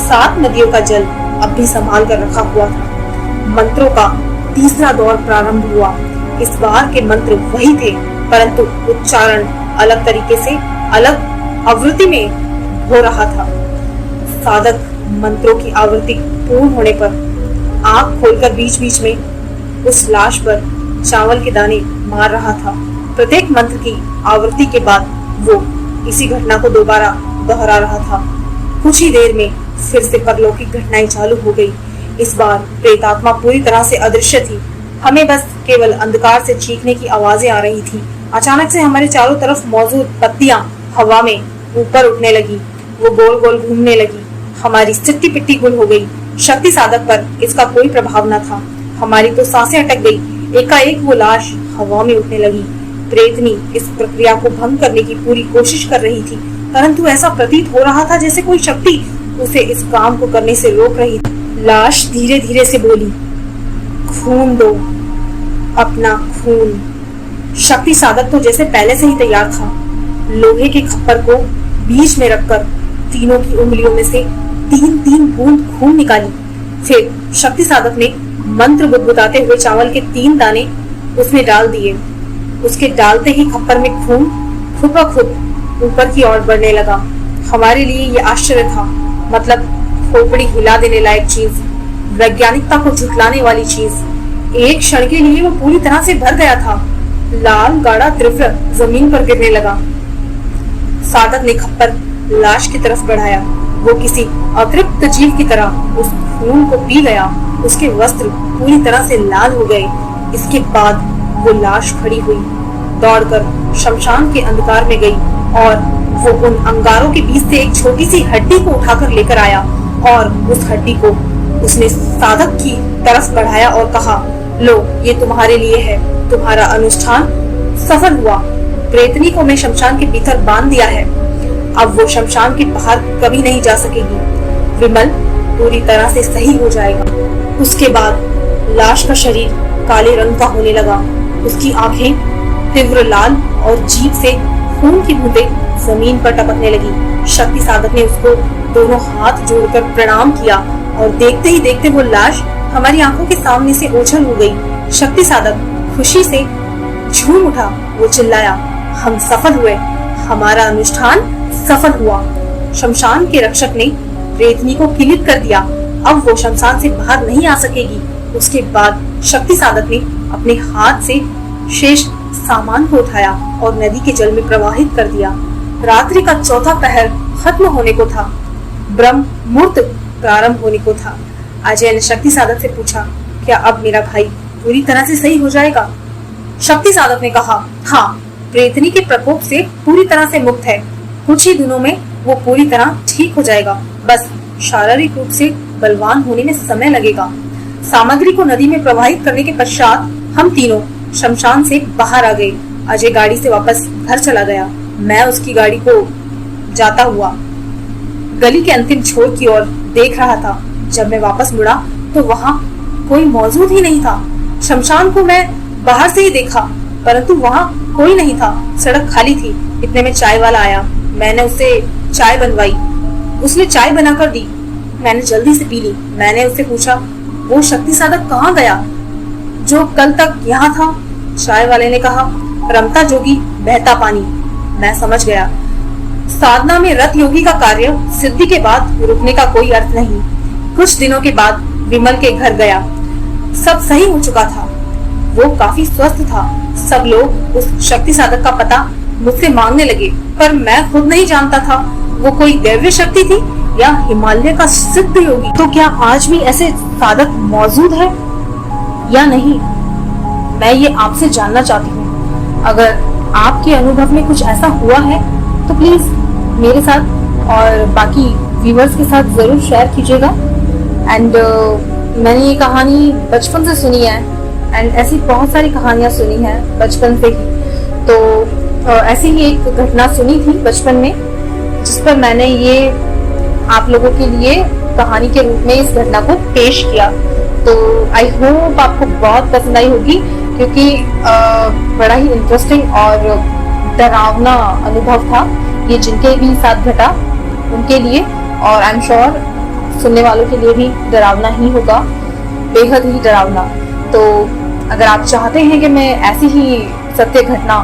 7 नदियों का जल अब भी संभाल कर रखा हुआ था। मंत्रों का तीसरा दौर प्रारंभ हुआ। इस बार के मंत्र वही थे, परंतु उच्चारण अलग तरीके से अलग आवृत्ति में हो रहा था। साधक मंत्रों की आवृत्ति पूर्ण होने पर आंख खोलकर बीच बीच में उस लाश पर चावल के दाने मार रहा था। प्रत्येक मंत्र की आवृत्ति के बाद वो इसी घटना को दोबारा दोहरा रहा था। कुछ ही देर में फिर से परलौकिक घटनाएं चालू हो गई। इस बार प्रेतात्मा पूरी तरह से अदृश्य थी। हमें बस केवल अंधकार से चीखने की आवाजें आ रही थी। अचानक से हमारे चारों तरफ मौजूद पत्तियां हवा में ऊपर उठने लगी। वो गोल गोल घूमने लगी। हमारी सिट्टी पिट्टी गुल हो गई। शक्ति साधक पर इसका कोई प्रभाव न था। हमारी तो सांसें अटक गई। एकाएक वो लाश हवा में उठने लगी। प्रेतनी इस प्रक्रिया को भंग करने की पूरी कोशिश कर रही थी, परंतु ऐसा प्रतीत हो रहा था जैसे कोई शक्ति उसे इस काम को करने से रोक रही थी। लाश धीरे धीरे से बोली, खून दो, अपना खून। शक्ति साधक तो जैसे पहले से ही तैयार था। लोहे के खप्पर को बीच में रखकर तीनों की उंगलियों में से 3-3 बूंद खून निकाली। फिर शक्ति साधक ने मंत्र बुदबुदाते हुए चावल के 3 दाने उसमें डाल दिए। उसके डालते ही खप्पर में खून खुद ब खुद ऊपर की ओर बढ़ने लगा। हमारे लिए ये आश्चर्य था, मतलब खोपड़ी हिला देने लायक चीज, वैज्ञानिकता को झुठलाने वाली चीज। एक क्षण के लिए वो पूरी तरह से भर गया था। लाल गाढ़ा द्रव्य जमीन पर गिरने लगा। साधक ने खप्पर लाश की तरफ बढ़ाया। वो किसी अतृप्त जीव की तरह उस खून को पी गया। उसके वस्त्र पूरी तरह से लाल हो गए। इसके बाद वो लाश खड़ी हुई, दौड़कर शमशान के अंधकार में गई और वो उन अंगारों के बीच से एक छोटी सी हड्डी को उठाकर लेकर आया और उस हड्डी को उसने साधक की तरफ बढ़ाया और कहा, लो, ये तुम्हारे लिए है। तुम्हारा अनुष्ठान सफल हुआ। प्रेतनी को मैं शमशान के भीतर बांध दिया है। अब वो शमशान के बाहर कभी नहीं जा सकेगी। विमल पूरी तरह से सही हो जाएगा। उसके बाद लाश का शरीर काले रंग का होने लगा। उसकी आंखें तीव्र लाल और जीभ से खून की बूंदें जमीन पर टपकने लगी। शक्ति साधक ने उसको दोनों हाथ जोड़कर प्रणाम किया और देखते ही देखते वो लाश हमारी आंखों के सामने से ओझल हो गई। शक्ति साधक खुशी से झूम उठा। वो चिल्लाया, हम सफल हुए, हमारा अनुष्ठान सफल हुआ। शमशान के रक्षक ने प्रेतनी को किलित कर दिया। अब वो शमशान से बाहर नहीं आ सकेगी। उसके बाद शक्ति साधक ने अपने हाथ से शेष सामान को उठाया और नदी के जल में प्रवाहित कर दिया। रात्रि का चौथा पहर खत्म होने को था। ब्रह्म मुहूर्त प्रारंभ होने को था। अजय ने शक्ति साधक से पूछा, क्या अब मेरा भाई पूरी तरह से सही हो जाएगा? शक्ति साधक ने कहा, हाँ, प्रेतनी के प्रकोप से पूरी तरह से मुक्त है। कुछ ही दिनों में वो पूरी तरह ठीक हो जाएगा। बस शारीरिक रूप से बलवान होने में समय लगेगा। सामग्री को नदी में प्रवाहित करने के पश्चात हम तीनों शमशान से बाहर आ गए। अजय गाड़ी से वापस घर चला गया। मैं उसकी गाड़ी को जाता हुआ गली के अंतिम छोर की ओर देख रहा था। जब मैं वापस मुड़ा तो वहाँ कोई मौजूद ही नहीं था। शमशान को मैं बाहर से ही देखा, परंतु वहाँ कोई नहीं था। सड़क खाली थी। इतने में चाय वाला आया। मैंने उससे चाय बनवाई। उसने चाय बनाकर दी। मैंने जल्दी से पी ली। मैंने उससे पूछा, वो शक्ति साधक कहाँ गया जो कल तक यहाँ था? चाय वाले ने कहा, रमता जोगी बहता पानी। मैं समझ गया, साधना में रत योगी का कार्य सिद्धि के बाद रुकने का कोई अर्थ नहीं। कुछ दिनों के बाद विमल के घर गया। सब सही हो चुका था। वो काफी स्वस्थ था। सब लोग उस शक्ति साधक का पता मुझसे मांगने लगे, पर मैं खुद नहीं जानता था वो कोई दैवीय शक्ति थी या हिमालय का सिद्ध योगी। तो क्या आज भी ऐसे साधक मौजूद है या नहीं, मैं ये आपसे जानना चाहती हूँ। अगर आपके अनुभव में कुछ ऐसा हुआ है तो प्लीज मेरे साथ और बाकी व्यूअर्स के साथ जरूर शेयर कीजिएगा। एंड मैंने ये कहानी बचपन से सुनी है एंड ऐसी बहुत सारी कहानियां सुनी है बचपन से ही। तो ऐसी ही एक घटना सुनी थी बचपन में, जिस पर मैंने ये आप लोगों के लिए कहानी के रूप में इस घटना को पेश किया। तो आई होप आपको बहुत पसंद आई होगी, क्योंकि बड़ा ही इंटरेस्टिंग और डरावना अनुभव था ये, जिनके भी साथ घटा उनके लिए, और आई एम श्योर सुनने वालों के लिए भी डरावना ही होगा, बेहद ही डरावना। तो अगर आप चाहते हैं कि मैं ऐसी ही सत्य घटना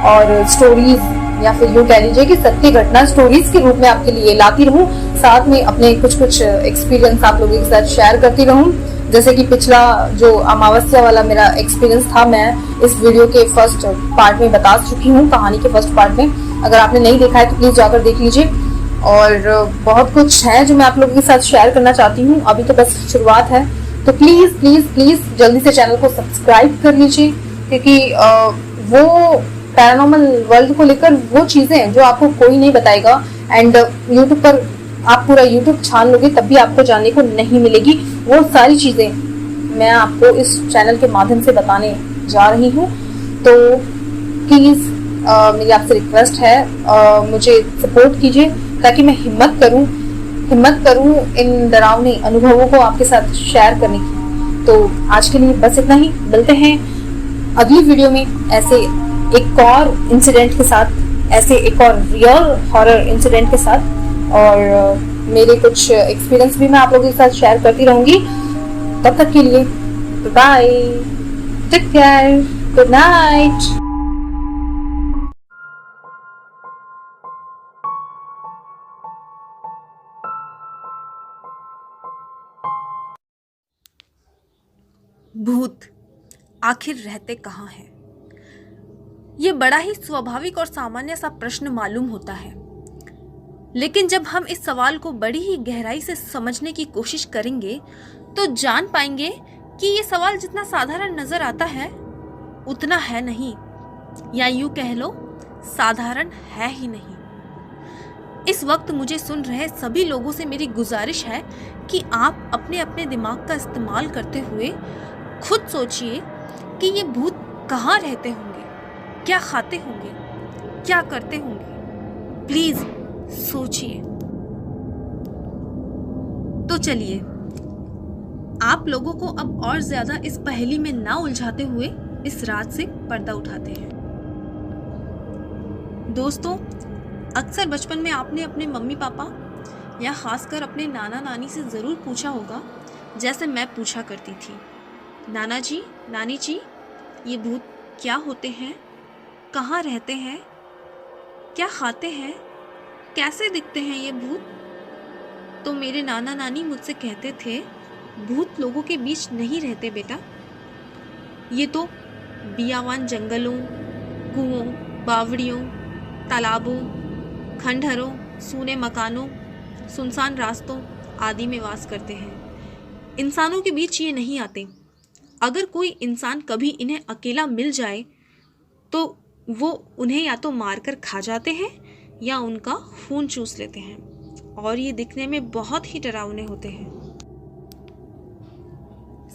और स्टोरीज, या फिर यूँ कह लीजिए कि सत्य घटना स्टोरीज के रूप में आपके लिए लाती रहूं, साथ में अपने कुछ एक्सपीरियंस आप लोगों के साथ शेयर करती रहूं, जैसे कि पिछला जो अमावस्या वाला मेरा एक्सपीरियंस था, मैं इस वीडियो के फर्स्ट पार्ट में बता चुकी हूँ, कहानी के फर्स्ट पार्ट में। अगर आपने नहीं देखा है तो प्लीज जाकर देख लीजिए। और बहुत कुछ है जो मैं आप लोगों के साथ शेयर करना चाहती हूँ, अभी तो बस शुरुआत है। तो प्लीज प्लीज प्लीज जल्दी से चैनल को सब्सक्राइब कर लीजिए, क्योंकि वो पैरानॉर्मल वर्ल्ड को लेकर वो चीजें जो आपको कोई नहीं बताएगा, एंड यूट्यूब पर आप पूरा यूट्यूब छान लोगे तब भी आपको जानने को नहीं मिलेगी। वो सारी चीजें मैं आपको इस चैनल के माध्यम से बताने जा रही हूँ। तो प्लीज मेरी आपसे रिक्वेस्ट है, मुझे सपोर्ट कीजिए ताकि मैं हिम्मत करूं इन डरावने अनुभवों को आपके साथ शेयर करने की। तो आज के लिए बस इतना ही। मिलते हैं अगली वीडियो में ऐसे एक और इंसिडेंट के साथ, ऐसे एक और रियल हॉरर इंसिडेंट के साथ, और मेरे कुछ एक्सपीरियंस भी मैं आप लोगों के साथ शेयर करती रहूंगी। तब तक के लिए bye, take care, good night. भूत आखिर रहते कहाँ हैं? ये बड़ा ही स्वाभाविक और सामान्य सा प्रश्न मालूम होता है, लेकिन जब हम इस सवाल को बड़ी ही गहराई से समझने की कोशिश करेंगे तो जान पाएंगे कि ये सवाल जितना साधारण नजर आता है उतना है नहीं, या यूं कह लो साधारण है ही नहीं। इस वक्त मुझे सुन रहे सभी लोगों से मेरी गुजारिश है कि आप अपने अपने दिमाग का इस्तेमाल करते हुए खुद सोचिए कि ये भूत कहाँ रहते होंगे, क्या खाते होंगे, क्या करते होंगे। प्लीज सोचिए। तो चलिए आप लोगों को अब और ज्यादा इस पहेली में ना उलझाते हुए इस रात से पर्दा उठाते हैं। दोस्तों, अक्सर बचपन में आपने अपने मम्मी पापा या खासकर अपने नाना नानी से ज़रूर पूछा होगा, जैसे मैं पूछा करती थी, नाना जी, नानी जी, ये भूत क्या होते हैं, कहाँ रहते हैं, क्या खाते हैं, कैसे दिखते हैं ये भूत? तो मेरे नाना नानी मुझसे कहते थे, भूत लोगों के बीच नहीं रहते बेटा, ये तो बियावान जंगलों, कुओं, बावड़ियों, तालाबों, खंडहरों, सूने मकानों, सुनसान रास्तों आदि में वास करते हैं। इंसानों के बीच ये नहीं आते। अगर कोई इंसान कभी इन्हें अकेला मिल जाए तो वो उन्हें या तो मारकर खा जाते हैं या उनका खून चूस लेते हैं, और ये दिखने में बहुत ही डरावने होते हैं।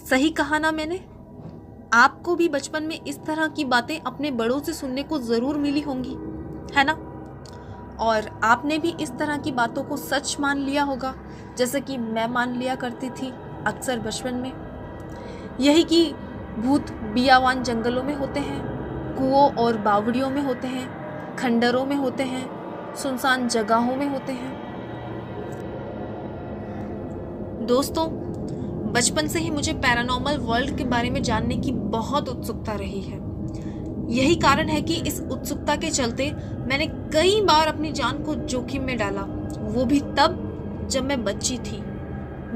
सही कहा ना मैंने? आपको भी बचपन में इस तरह की बातें अपने बड़ों से सुनने को ज़रूर मिली होंगी, है ना? और आपने भी इस तरह की बातों को सच मान लिया होगा, जैसे कि मैं मान लिया करती थी अक्सर बचपन में। यही कि भूत बियावान जंगलों में होते हैं, कुओं और बावड़ियों में होते हैं, खंडरों में होते हैं, सुनसान जगहों में होते हैं। दोस्तों, बचपन से ही मुझे पैरानॉर्मल वर्ल्ड के बारे में जानने की बहुत उत्सुकता रही है। यही कारण है कि इस उत्सुकता के चलते मैंने कई बार अपनी जान को जोखिम में डाला, वो भी तब जब मैं बच्ची थी।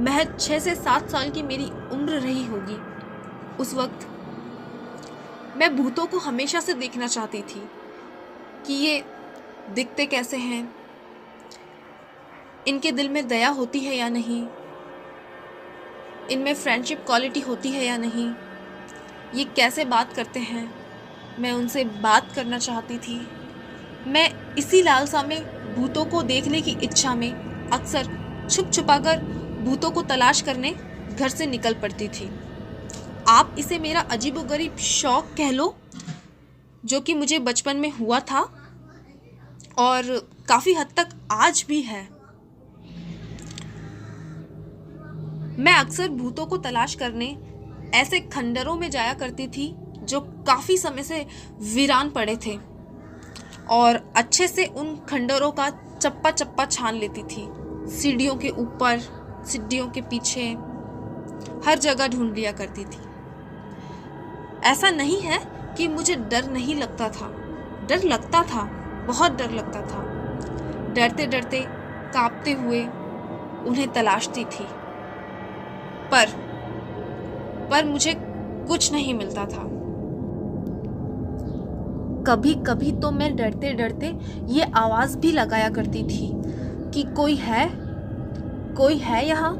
महज 6 से 7 साल की मेरी उम्र रही होगी। उस वक्त मैं भूतों को हमेशा से देखना चाहती थी कि ये दिखते कैसे हैं, इनके दिल में दया होती है या नहीं, इनमें फ्रेंडशिप क्वालिटी होती है या नहीं, ये कैसे बात करते हैं। मैं उनसे बात करना चाहती थी। मैं इसी लालसा में, भूतों को देखने की इच्छा में अक्सर छुप छुपाकर भूतों को तलाश करने घर से निकल पड़ती थी। आप इसे मेरा अजीबोगरीब शौक कह लो, जो कि मुझे बचपन में हुआ था और काफ़ी हद तक आज भी है। मैं अक्सर भूतों को तलाश करने ऐसे खंडरों में जाया करती थी जो काफ़ी समय से वीरान पड़े थे, और अच्छे से उन खंडरों का चप्पा चप्पा छान लेती थी। सीढ़ियों के ऊपर, सीढ़ियों के पीछे, हर जगह ढूंढ लिया करती थी। ऐसा नहीं है कि मुझे डर नहीं लगता था, डर लगता था, बहुत डर लगता था। डरते डरते, कांपते हुए उन्हें तलाशती थी, पर मुझे कुछ नहीं मिलता था। कभी कभी तो मैं डरते डरते ये आवाज़ भी लगाया करती थी कि कोई है यहाँ।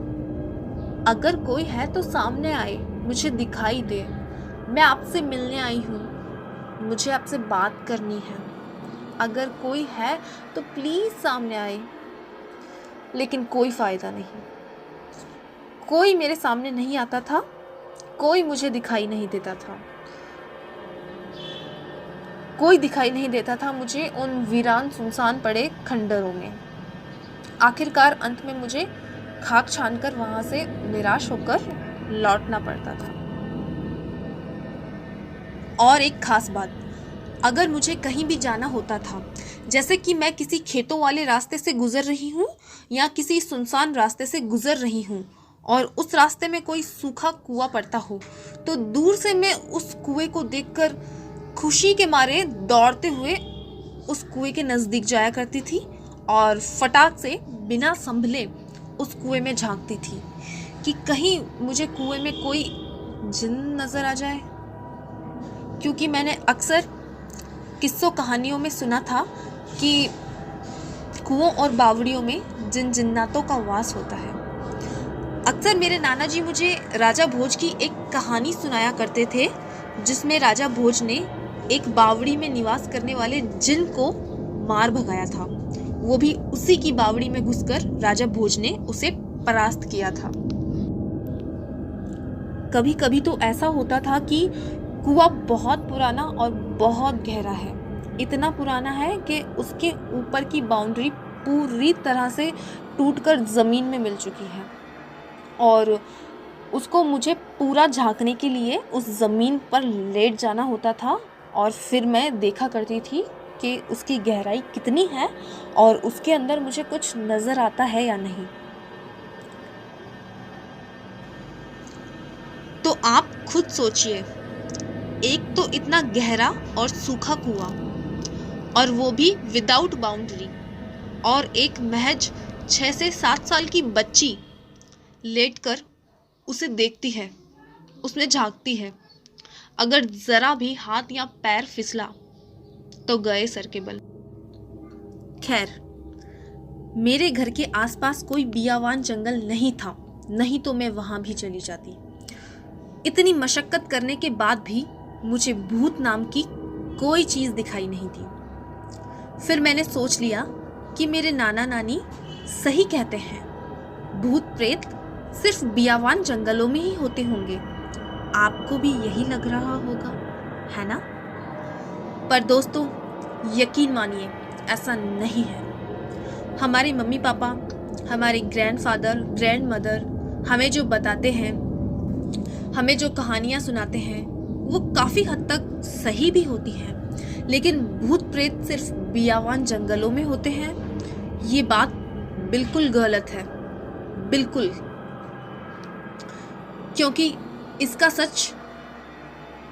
अगर कोई है तो सामने आए, मुझे दिखाई दे। मैं आपसे मिलने आई हूँ, मुझे आपसे बात करनी है। अगर कोई है तो प्लीज़ सामने आए। लेकिन कोई फ़ायदा नहीं, कोई मेरे सामने नहीं आता था, कोई मुझे दिखाई नहीं देता था। कोई दिखाई नहीं देता था मुझे उन वीरान सुनसान पड़े खंडरों में। आखिरकार अंत में मुझे खाक छानकर वहां से निराश होकर लौटना पड़ता था। और एक खास बात, अगर मुझे कहीं भी जाना होता था, जैसे कि मैं किसी खेतों वाले रास्ते से गुजर रही हूँ या किसी सुनसान रास्ते से गुजर रही हूँ और उस रास्ते में कोई सूखा कुआं पड़ता हो, तो दूर से मैं उस कुएं को देखकर खुशी के मारे दौड़ते हुए उस कुएं के नज़दीक जाया करती थी और फटाक से बिना संभले उस कुएं में झांकती थी कि कहीं मुझे कुएं में कोई जिन नज़र आ जाए। क्योंकि मैंने अक्सर किस्सों कहानियों में सुना था कि कुओं और बावड़ियों में जिन जिन्नातों का वास होता है। अक्सर मेरे नाना जी मुझे राजा भोज की एक कहानी सुनाया करते थे, जिसमें राजा भोज ने एक बावड़ी में निवास करने वाले जिन को मार भगाया था। वो भी उसी की बावड़ी में घुसकर राजा भोज ने उसे परास्त किया था। कभी कभी तो ऐसा होता था कि कुआं बहुत पुराना और बहुत गहरा है। इतना पुराना है कि उसके ऊपर की बाउंड्री पूरी तरह से टूटकर ज़मीन में मिल चुकी है, और उसको मुझे पूरा झांकने के लिए उस ज़मीन पर लेट जाना होता था, और फिर मैं देखा करती थी कि उसकी गहराई कितनी है और उसके अंदर मुझे कुछ नज़र आता है या नहीं। तो आप खुद सोचिए, एक तो इतना गहरा और सूखा कुआं, और वो भी विदाउट बाउंड्री, और एक महज 6 से 7 साल की बच्ची लेटकर उसे देखती है, उसमें झांकती है। अगर ज़रा भी हाथ या पैर फिसला तो गए सर के बल। खैर, मेरे घर के आसपास कोई बियावान जंगल नहीं था, नहीं तो मैं वहाँ भी चली जाती। इतनी मशक्कत करने के बाद भी मुझे भूत नाम की कोई चीज़ दिखाई नहीं दी। फिर मैंने सोच लिया कि मेरे नाना नानी सही कहते हैं, भूत प्रेत सिर्फ बियावान जंगलों में ही होते होंगे। आपको भी यही लग रहा होगा, है ना? पर दोस्तों, यकीन मानिए, ऐसा नहीं है। हमारे मम्मी पापा, हमारे ग्रैंडफादर, ग्रैंडमदर हमें जो बताते हैं, हमें जो कहानियाँ सुनाते हैं, वो काफ़ी हद तक सही भी होती हैं। लेकिन भूत प्रेत सिर्फ बियावान जंगलों में होते हैं, ये बात बिल्कुल गलत है, बिल्कुल। क्योंकि इसका सच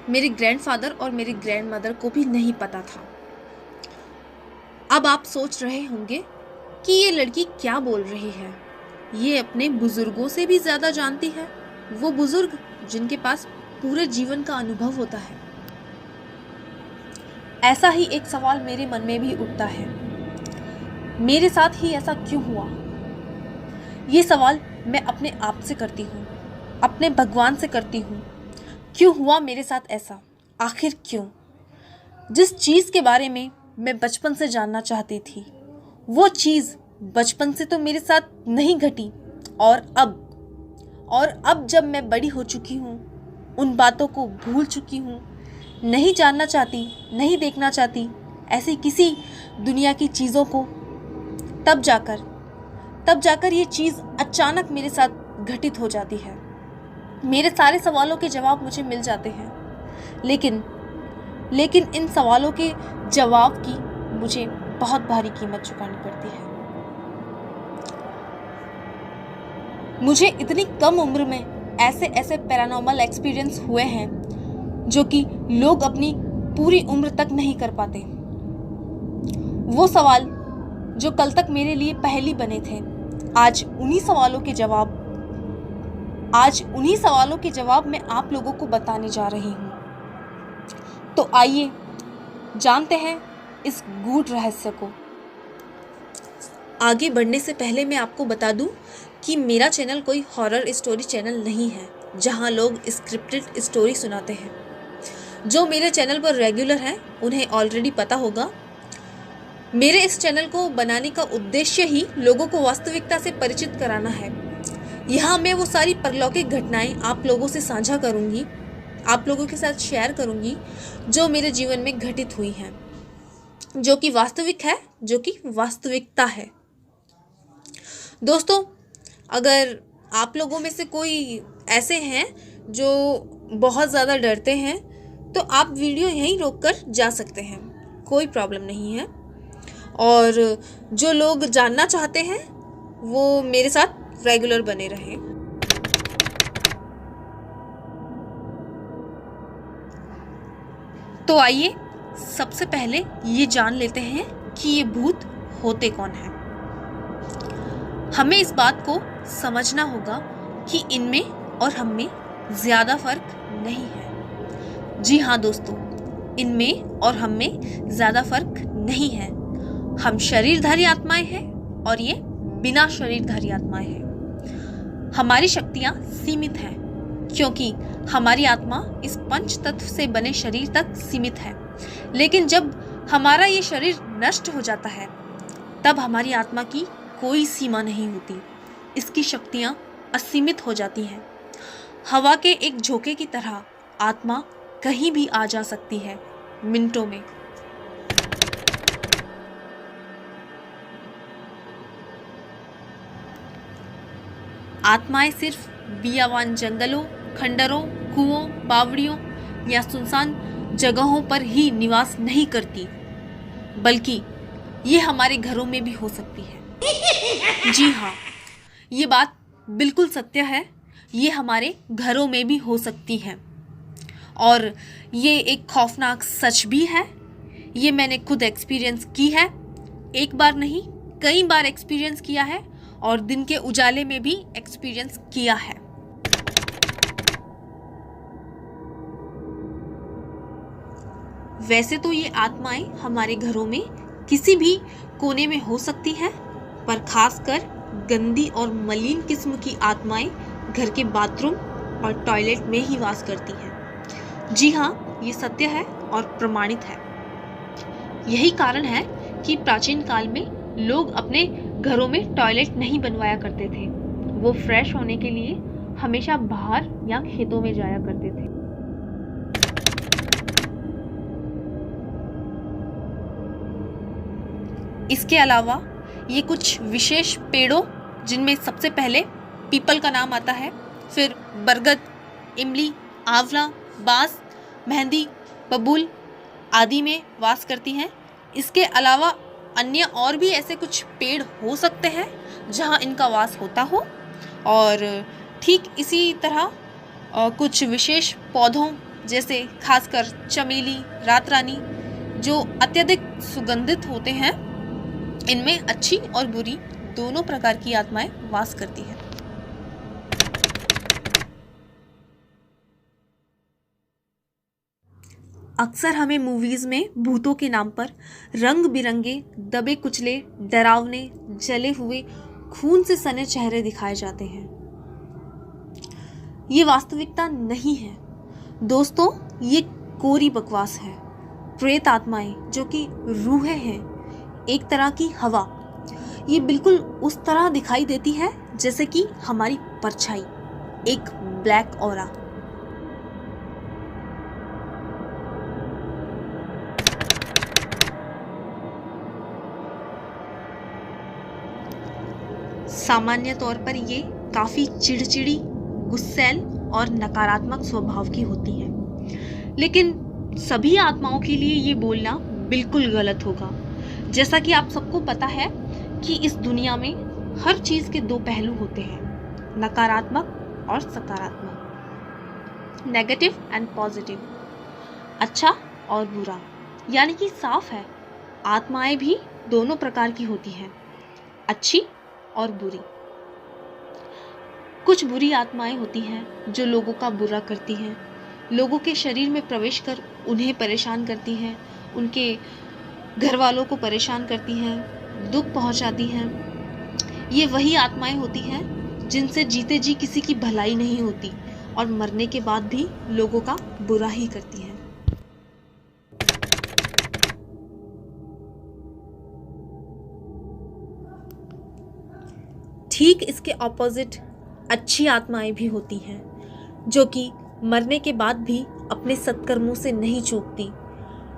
मेरे ग्रैंडफादर और मेरी ग्रैंडमदर को भी नहीं पता था। अब आप सोच रहे होंगे कि ये लड़की क्या बोल रही है, ये अपने बुजुर्गों से भी ज़्यादा जानती है, वो बुजुर्ग जिनके पास पूरे जीवन का अनुभव होता है। ऐसा ही एक सवाल मेरे मन में भी उठता है, मेरे साथ ही ऐसा क्यों हुआ? ये सवाल मैं अपने आप से करती हूँ, अपने भगवान से करती हूँ। क्यों हुआ मेरे साथ ऐसा? आखिर क्यों? जिस चीज़ के बारे में मैं बचपन से जानना चाहती थी, वो चीज़ बचपन से तो मेरे साथ नहीं घटी, और अब जब मैं बड़ी हो चुकी हूँ, उन बातों को भूल चुकी हूँ, नहीं जानना चाहती, नहीं देखना चाहती ऐसी किसी दुनिया की चीज़ों को, तब जाकर ये चीज़ अचानक मेरे साथ घटित हो जाती है। मेरे सारे सवालों के जवाब मुझे मिल जाते हैं, लेकिन इन सवालों के जवाब की मुझे बहुत भारी कीमत चुकानी पड़ती है। मुझे इतनी कम उम्र में ऐसे पैरानॉर्मल एक्सपीरियंस हुए हैं जो कि लोग अपनी पूरी उम्र तक नहीं कर पाते। वो सवाल जो कल तक मेरे लिए पहेली बने थे, आज उन्हीं सवालों के जवाब मैं आप लोगों को बताने जा रही हूँ। तो आइए जानते हैं इस गूढ़ रहस्य को। आगे बढ़ने से पहले मैं आपको बता दूं कि मेरा चैनल कोई हॉरर स्टोरी चैनल नहीं है जहां लोग स्क्रिप्टेड स्टोरी सुनाते हैं। जो मेरे चैनल पर रेगुलर हैं उन्हें ऑलरेडी पता होगा। मेरे इस चैनल को बनाने का उद्देश्य ही लोगों को वास्तविकता से परिचित कराना है। यहाँ मैं वो सारी परलौकिक घटनाएं आप लोगों से साझा करूँगी, आप लोगों के साथ शेयर करूँगी जो मेरे जीवन में घटित हुई हैं, जो कि वास्तविक है, जो कि वास्तविकता है। दोस्तों, अगर आप लोगों में से कोई ऐसे हैं जो बहुत ज़्यादा डरते हैं तो आप वीडियो यहीं रोककर जा सकते हैं, कोई प्रॉब्लम नहीं है। और जो लोग जानना चाहते हैं वो मेरे साथ रेगुलर बने रहें। तो आइए सबसे पहले ये जान लेते हैं कि ये भूत होते कौन हैं। हमें इस बात को समझना होगा कि इनमें और हम में ज़्यादा फर्क नहीं है। जी हाँ दोस्तों, इनमें और हम में ज़्यादा फर्क नहीं है। हम शरीरधारी आत्माएं हैं और ये बिना शरीरधारी आत्माएं हैं। हमारी शक्तियाँ सीमित हैं क्योंकि हमारी आत्मा इस पंच तत्व से बने शरीर तक सीमित है। लेकिन जब हमारा ये शरीर नष्ट हो जाता है तब हमारी आत्मा की कोई सीमा नहीं होती। इसकी शक्तियाँ असीमित हो जाती हैं। हवा के एक झोंके की तरह आत्मा कहीं भी आ जा सकती है मिनटों में। आत्माएं सिर्फ बियावान जंगलों, खंडरों, कुओं, बावड़ियों या सुनसान जगहों पर ही निवास नहीं करती, बल्कि ये हमारे घरों में भी हो सकती है। जी हाँ, ये बात बिल्कुल सत्य है, ये हमारे घरों में भी हो सकती हैं। और ये एक खौफनाक सच भी है। ये मैंने खुद एक्सपीरियंस की है, एक बार नहीं कई बार एक्सपीरियंस किया है और दिन के उजाले में भी एक्सपीरियंस किया है। वैसे तो ये आत्माएं हमारे घरों में किसी भी कोने में हो सकती हैं, पर खासकर गंदी और मलिन किस्म की आत्माएं घर के बाथरूम और टॉयलेट में ही वास करती हैं। जी हाँ, ये सत्य है और प्रमाणित है। यही कारण है कि प्राचीन काल में लोग अपने घरों में टॉयलेट नहीं बनवाया करते थे। वो फ्रेश होने के लिए हमेशा बाहर या खेतों में जाया करते थे। इसके अलावा ये कुछ विशेष पेड़ों, जिनमें सबसे पहले पीपल का नाम आता है, फिर बरगद, इमली, आंवला, बांस, मेहंदी, बबूल आदि में वास करती हैं। इसके अलावा अन्य और भी ऐसे कुछ पेड़ हो सकते हैं जहां इनका वास होता हो। और ठीक इसी तरह कुछ विशेष पौधों जैसे खासकर चमेली, रात रानी जो अत्यधिक सुगंधित होते हैं, इनमें अच्छी और बुरी दोनों प्रकार की आत्माएं वास करती हैं। अक्सर हमें मूवीज में भूतों के नाम पर रंग बिरंगे, दबे कुचले, डरावने, जले हुए, खून से सने चेहरे दिखाए जाते हैं। ये वास्तविकता नहीं है दोस्तों, ये कोरी बकवास है। प्रेत आत्माएं जो कि रूहें हैं, एक तरह की हवा, ये बिल्कुल उस तरह दिखाई देती है जैसे कि हमारी परछाई, एक ब्लैक ऑरा। सामान्य तौर पर ये काफी चिड़चिड़ी, गुस्सैल और नकारात्मक स्वभाव की होती हैं। लेकिन सभी आत्माओं के लिए ये बोलना बिल्कुल गलत होगा। जैसा कि आप सबको पता है कि इस दुनिया में हर चीज के दो पहलू होते हैं, नकारात्मक और सकारात्मक, नेगेटिव एंड पॉजिटिव, अच्छा और बुरा। यानी कि साफ है, आत्माएं भी दोनों प्रकार की होती हैं, अच्छी और बुरी। कुछ बुरी आत्माएं होती हैं जो लोगों का बुरा करती हैं, लोगों के शरीर में प्रवेश कर उन्हें परेशान करती हैं, उनके घर वालों को परेशान करती हैं, दुख पहुंचाती हैं। ये वही आत्माएं होती हैं जिनसे जीते जी किसी की भलाई नहीं होती और मरने के बाद भी लोगों का बुरा ही करती हैं। ठीक इसके ऑपोजिट अच्छी आत्माएं भी होती हैं जो कि मरने के बाद भी अपने सत्कर्मों से नहीं चूकती,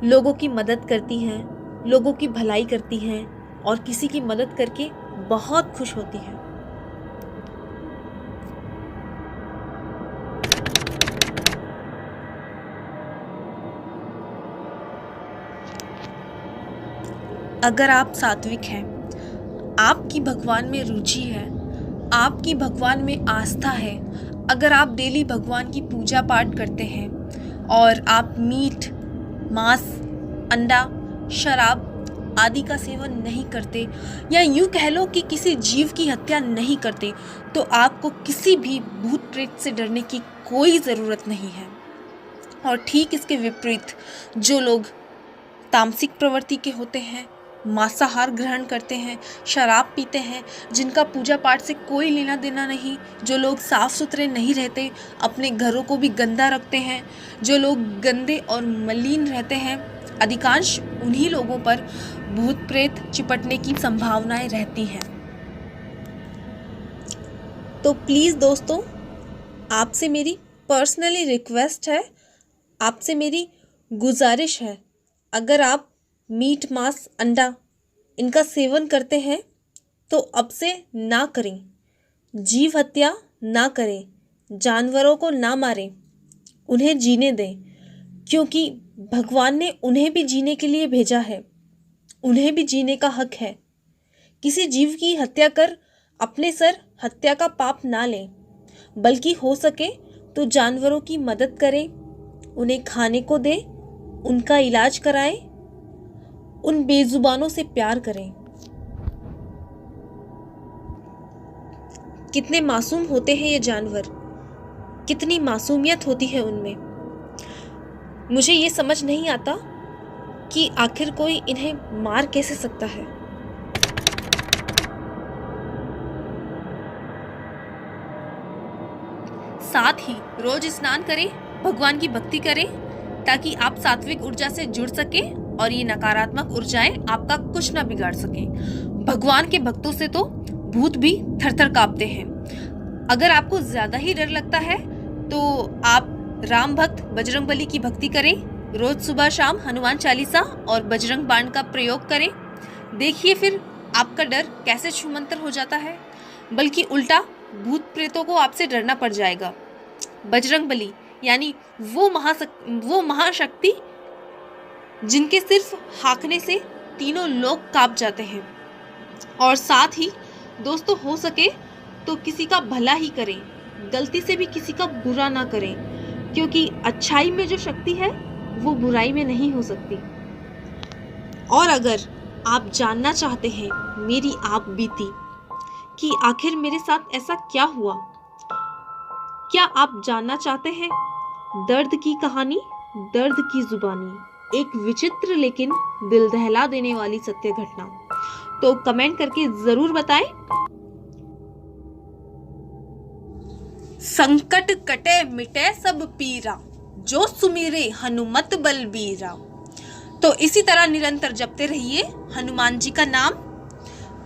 लोगों की मदद करती हैं, लोगों की भलाई करती हैं और किसी की मदद करके बहुत खुश होती हैं। अगर आप सात्विक हैं, आपकी भगवान में रुचि है, आपकी भगवान में आस्था है, अगर आप डेली भगवान की पूजा पाठ करते हैं और आप मीट, मांस, अंडा, शराब आदि का सेवन नहीं करते, या यूं कह लो कि किसी जीव की हत्या नहीं करते, तो आपको किसी भी भूत प्रेत से डरने की कोई ज़रूरत नहीं है। और ठीक इसके विपरीत जो लोग तामसिक प्रवृत्ति के होते हैं, मांसाहार ग्रहण करते हैं, शराब पीते हैं, जिनका पूजा पाठ से कोई लेना देना नहीं, जो लोग साफ सुथरे नहीं रहते, अपने घरों को भी गंदा रखते हैं, जो लोग गंदे और मलिन रहते हैं, अधिकांश उन्हीं लोगों पर भूत प्रेत चिपटने की संभावनाएं रहती हैं। तो प्लीज़ दोस्तों, आपसे मेरी पर्सनली रिक्वेस्ट है, आपसे मेरी गुजारिश है, अगर आप मीट, मांस, अंडा इनका सेवन करते हैं तो अब से ना करें, जीव हत्या ना करें, जानवरों को ना मारें, उन्हें जीने दें, क्योंकि भगवान ने उन्हें भी जीने के लिए भेजा है, उन्हें भी जीने का हक है। किसी जीव की हत्या कर अपने सर हत्या का पाप ना लें, बल्कि हो सके तो जानवरों की मदद करें, उन्हें खाने को दें, उनका इलाज कराएं, उन बेजुबानों से प्यार करें। कितने मासूम होते हैं ये जानवर, कितनी मासूमियत होती है उनमें। मुझे ये समझ नहीं आता कि आखिर कोई इन्हें मार कैसे सकता है। साथ ही रोज स्नान करें, भगवान की भक्ति करें, ताकि आप सात्विक ऊर्जा से जुड़ सके और ये नकारात्मक ऊर्जाएं आपका कुछ ना बिगाड़ सकें। भगवान के भक्तों से तो भूत भी थरथर कांपते हैं। अगर आपको ज्यादा ही डर लगता है तो आप राम भक्त बजरंगबली की भक्ति करें, रोज सुबह शाम हनुमान चालीसा और बजरंग बाण का प्रयोग करें। देखिए फिर आपका डर कैसे छूमंतर हो जाता है, बल्कि उल्टा भूत प्रेतों को आपसे डरना पड़ जाएगा। बजरंगबली यानी वो महाशक्ति जिनके सिर्फ हाकने से तीनों लोग कांप जाते हैं। और साथ ही दोस्तों, हो सके तो किसी का भला ही करें, गलती से भी किसी का बुरा ना करें, क्योंकि अच्छाई में जो शक्ति है वो बुराई में नहीं हो सकती। और अगर आप जानना चाहते हैं मेरी आप बीती कि आखिर मेरे साथ ऐसा क्या हुआ, क्या आप जानना चाहते हैं दर्द की कहानी, दर्द की जुबानी, एक विचित्र लेकिन दिल दहला देने वाली सत्य घटना, तो कमेंट करके जरूर बताएं। संकट कटे मिटे सब पीरा, जो सुमिरे हनुमत बलबीरा। तो इसी तरह निरंतर जपते रहिए हनुमान जी का नाम।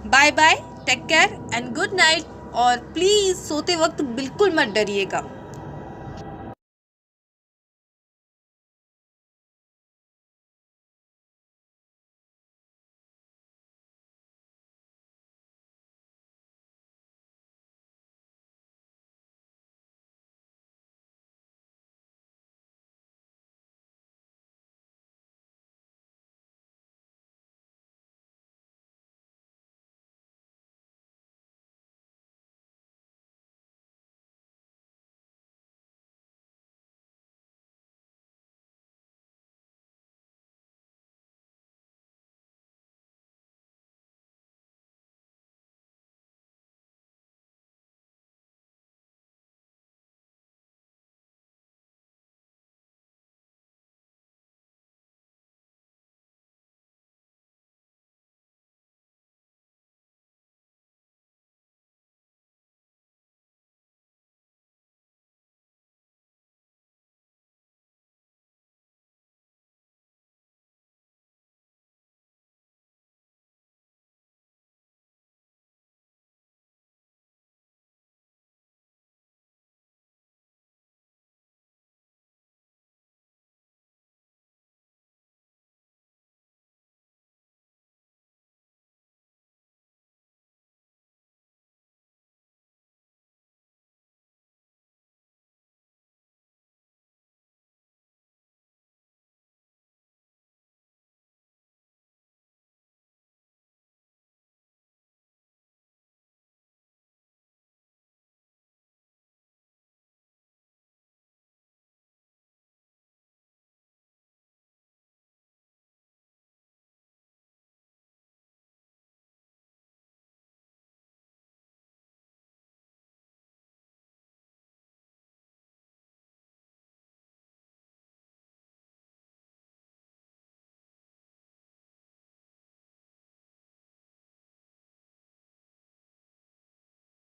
Bye bye, take care and good night. और प्लीज सोते वक्त बिल्कुल मत डरिएगा।